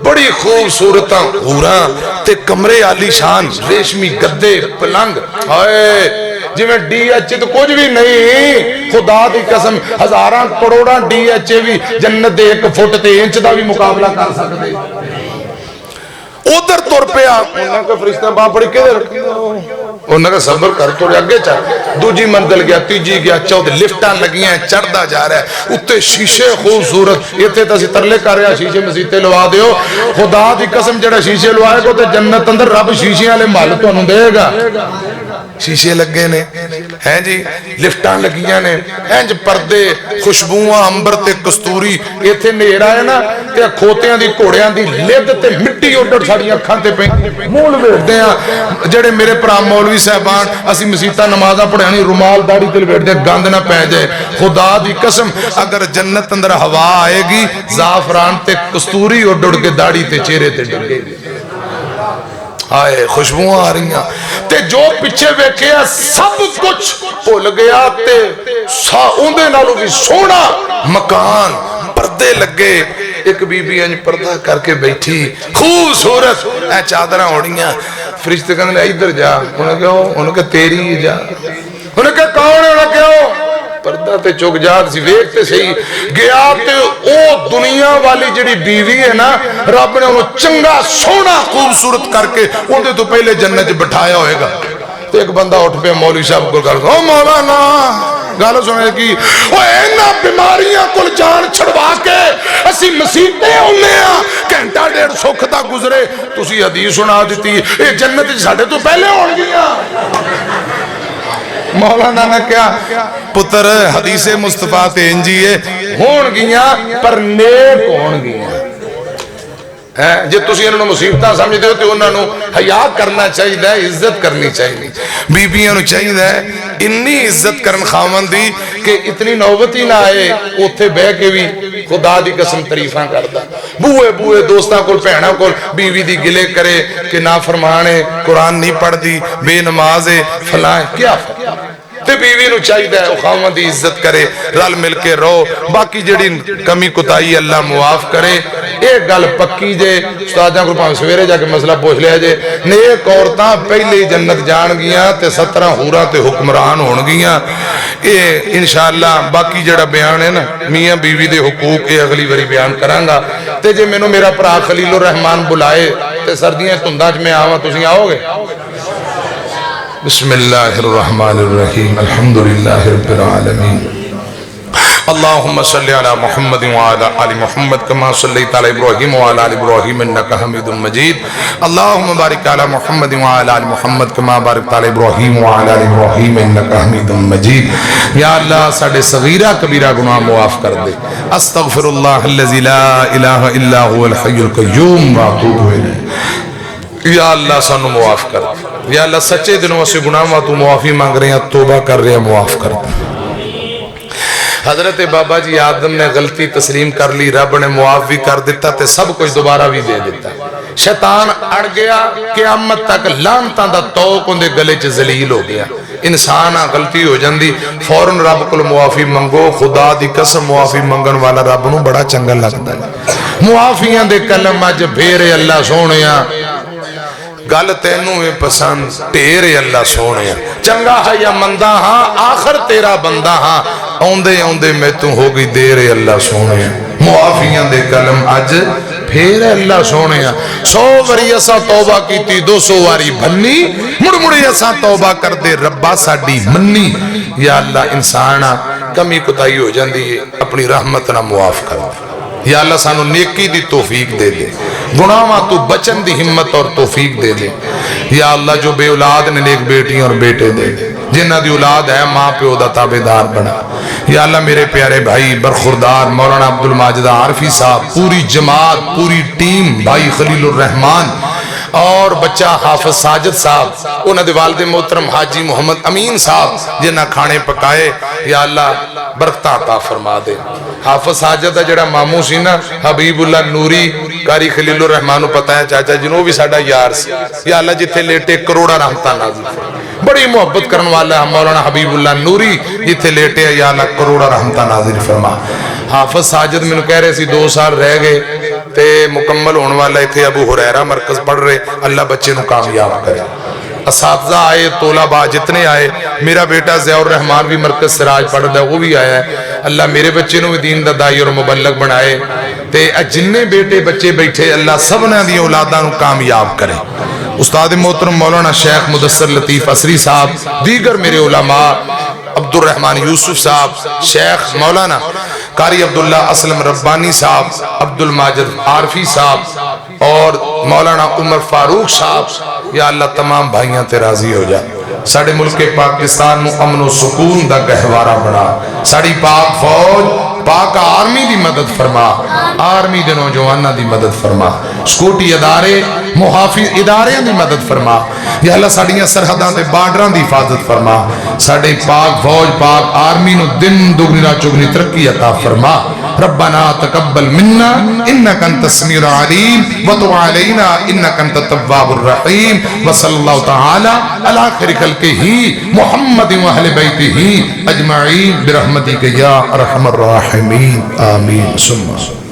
Speaker 1: بڑی خوبصورت حورا تے کمرے عالی شان، ریشمی گدے پلنگ. ہائے جی میں ڈی ایچ تو کچھ بھی نہیں. خدا دی قسم ہزاراں کروڑاں ڈی ایچ بھی جنت دے 1 فٹ تے انچ دا بھی مقابلہ کر سکتے. ادھر تر پیا. انہاں کا فرشتہ باں پڑی کدھر؟ انہاں کا صبر کر تھوڑے اگے چل. دوجی منزل گیا، تیجی گیا، چوتھی لفٹاں لگی ہیں، چڑھدا جا رہا ہے. اتے شیشے خوبصورت. ایتھے تے اسی ترلے کر رہے شیشے مسیتے لوا دیو. خدا دی قسم جڑا شیشے لوائے گا تے جنت اندر رب شیشے والے مال تانوں دے گا. شیشے لگے نے ہیں جی، لفٹاں لگیاں نے، انج پردے، خوشبوواں انبر تے کستوری. ایتھے نیڑا ہے نا تے کھوتیاں دی گھوڑیاں دی لد تے مٹی اڈڑ ساڈیاں اکھاں تے پئی. منہ لپیٹدے ہاں جڑے میرے بھرا مولوی صاحبان اسی مسیتاں نمازاں پڑھانی رومال داڑھی تے لپیٹدے گند نہ پے جائے. خدا دی قسم اگر جنت اندر ہوا آئے گی زعفران تے کستوری اڈڑ کے داڑھی تے چہرے تے ڈگے گی. آئے خوشبواں آ رہی ہیں. تے جو پیچھے ویکھیا سب کچھ بھول گیا. تے اوندے نالوں بھی سونا مکان، پردے لگے. ایک بی بی انج پردہ کر کے بیٹھی خوبصورت، اے چادراں اوڑیاں. فرشتے کہندے ادھر جا. انہوں نے کہا تیری جا. انہوں نے کہا کون ہے؟ انہوں نے کہا پردہ تے چوک جات سی ویکھتے صحیح. گیا تے او دنیا والی جڑی بیوی ہے نا رب نے انہوں چنگا سونا خوبصورت کر کے اندے تو پہلے جنت بٹھایا ہوئے گا. تو ایک بندہ اٹھ پہ مولوی صاحب کو کہا او مولانا گالو سنے کی او اینا بیماریاں کل جان چھڑوا کے اسی مسیطیں ہونے ہیں گھنٹہ 1.5 سکھ دا گزرے. تو اسی حدیث سنا دیتی اے جنت ساڑھے تو پہلے ہون گیا. مولانا نے کیا پتر حدیث مصطفیٰ تے انجیے ہون گیا پر نیک ہون گیا. جی تسی انہوں نے مصیبتاں سمجھ دے ہو تو انہوں نے حیا کرنا چاہیے، عزت کرنی چاہیے. بیبیاں چاہیے انی عزت کرن خاوند دی کہ اتنی نوبت ہی نہ آئے اوتھے بہ کے بھی خدا دی قسم تعریفاں کردا. بوئے بوئے دوستاں کول بہناں کول بیوی دی گلے کرے کہ نافرمان ہے، قرآن نہیں پڑھ دی، بے نماز ہے، فلاں کیا تے بیوی نو چاہیے او خاوند دی عزت کرے، رل مل کے رہو. باقی جڑی کمی کوتاہی اللہ معاف کرے. یہ گل پکی جے استاداں کو پاویں سویرے جا کے مسئلہ پوچھ لیا جے نیک عورتاں پہلے ہی جنت جان گیاں تے 17 حوراں تے حکمران ہون گیاں یہ انشاءاللہ باقی جڑا بیان ہے نا میاں بیوی دے حقوق یہ اگلی واری بیان کروں گا تے جے مینوں میرا بھرا خلیل الرحمان بلائے تے سردیاں دھنداں چ میں آواں تسی آؤ گے بسم اللہ الرحمن الرحیم الحمدللہ رب العالمین اللہم صلی علی محمد وعلی آل محمد کما صلیت علی ابراہیم وعلی آل ابراہیم انکا حمید مجید اللہم بارک علی محمد وعلی آل محمد کما بارکت علی ابراہیم وعلی آل ابراہیم انکا حمید مجید یا اللہ ساڑے صغیرہ کبیرہ گناہ معاف کر دے استغفر اللہ الذی لا الہ الا هو الحی القیوم واتوب الیہ یا اللہ سانو معاف کر یا اللہ سچے دنوں سے گناہ تو معافی مانگ رہے ہیں توبہ کر رہے ہیں معاف کر دے حضرت بابا جی آدم نے غلطی تسلیم کر لی رب نے معاف بھی کر دیتا تے سب کچھ دوبارہ بھی دے دیتا شیطان اڑ گیا قیامت تک لعنتاں دا توق اندے گلے چ ذلیل ہو گیا انسان غلطی ہو جاندی فوراً رب کو معافی منگو خدا دی قسم معافی منگن والا رب نو بڑا چنگا لگتا ہے معافیاں دے کلم اج بھیرے اللہ سونیا گل تینوں میں پسند تیرے اللہ سونے چنگا ہے یا مندہ ہاں آخر تیرا بندہ ہاں اوندے اوندے میں تو ہو گئی دیر اللہ سونے معافیاں دے کلم اج پھر اللہ سونے 100 واری اسا توبہ کیتی 200 واری بھنی مڑ مڑی اسا توبہ کر دے ربا ساڈی منی یا اللہ انسانا کمی کتائی ہو جاندی ہے اپنی رحمت نہ معاف کر دے یا اللہ سانو نیکی دی توفیق دے دے گناہاں تو بچن دی ہمت اور توفیق دے دے یا اللہ جو بے اولاد نے نیک بیٹیاں اور بیٹے دے دے جنہ دی اولاد ہے ماں پہ دا تابعدار بنا یا اللہ میرے پیارے بھائی برخوردار مولانا عبدالماجد عارفی صاحب پوری جماعت پوری ٹیم بھائی خلیل الرحمان اور بچہ حافظ ساجد صاحب انہاں دے والد محترم حاجی محمد امین صاحب جنہ کھانے پکائے یا اللہ برکتہ عطا فرما دے حافظ ساجد جڑا ماموں سی نا حبیب اللہ نوری کاری خلیل الرحمانو پتہ ہے چاچا جنہوں بھی ساڑا یار سی یا اللہ جتھے لیٹے کروڑا رحمتہ نازل فرما بڑی محبت کرن والا ہے مولانا حبیب اللہ نوری جتھے لیٹے یا اللہ کروڑا رحمتہ نازل فرما حافظ ساجد میں کہہ رہے سی 2 سال رہ گئے تے مکمل ہونے والا تھے ابو ہریرہ مرکز پڑھ رہے اللہ بچے نو کامیاب کرے اساتذہ آئے طلباء جتنے آئے میرا بیٹا ضیاء الرحمان بھی مرکز سراج پڑھ رہا ہے وہ بھی آیا ہے اللہ میرے بچے نو بھی دین دا دائی اور مبلغ بنائے تے جننے بیٹے بچے بیٹھے اللہ سب نے دی اولاداں نو کامیاب کرے استاد محترم مولانا شیخ مدثر لطیف اسری صاحب دیگر میرے علماء عبد الرحمن یوسف صاحب شیخ مولانا قاری عبداللہ اسلم ربانی صاحب عبد الماجد عارفی صاحب اور مولانا عمر فاروق صاحب یا اللہ تمام بھائیاں تے راضی ہو جا ساڑے ملک پاکستان نو امن و سکون دا گہوارہ بنا ساڑی پاک فوج پاک آرمی دی مدد فرما آرمی دے نوجوانہ دی مدد فرما سکوٹی ادارے محافظ ادارے دی مدد فرما یا اللہ ساڑیاں سرحدان دے بارڈران دی حفاظت فرما ساڑے پاک فوج پاک آرمی نو دن دگنی را چگنی ترقی عطا فرما ربنا تقبل منا انکا انت السمیع العلیم وتب علینا انکا انت التواب الرحیم وصلی اللہ تعالی علی خیر خلقہ محمد و اہل بیتہ اجمعین برحمتک یا ارحم الراحمین آمین ثم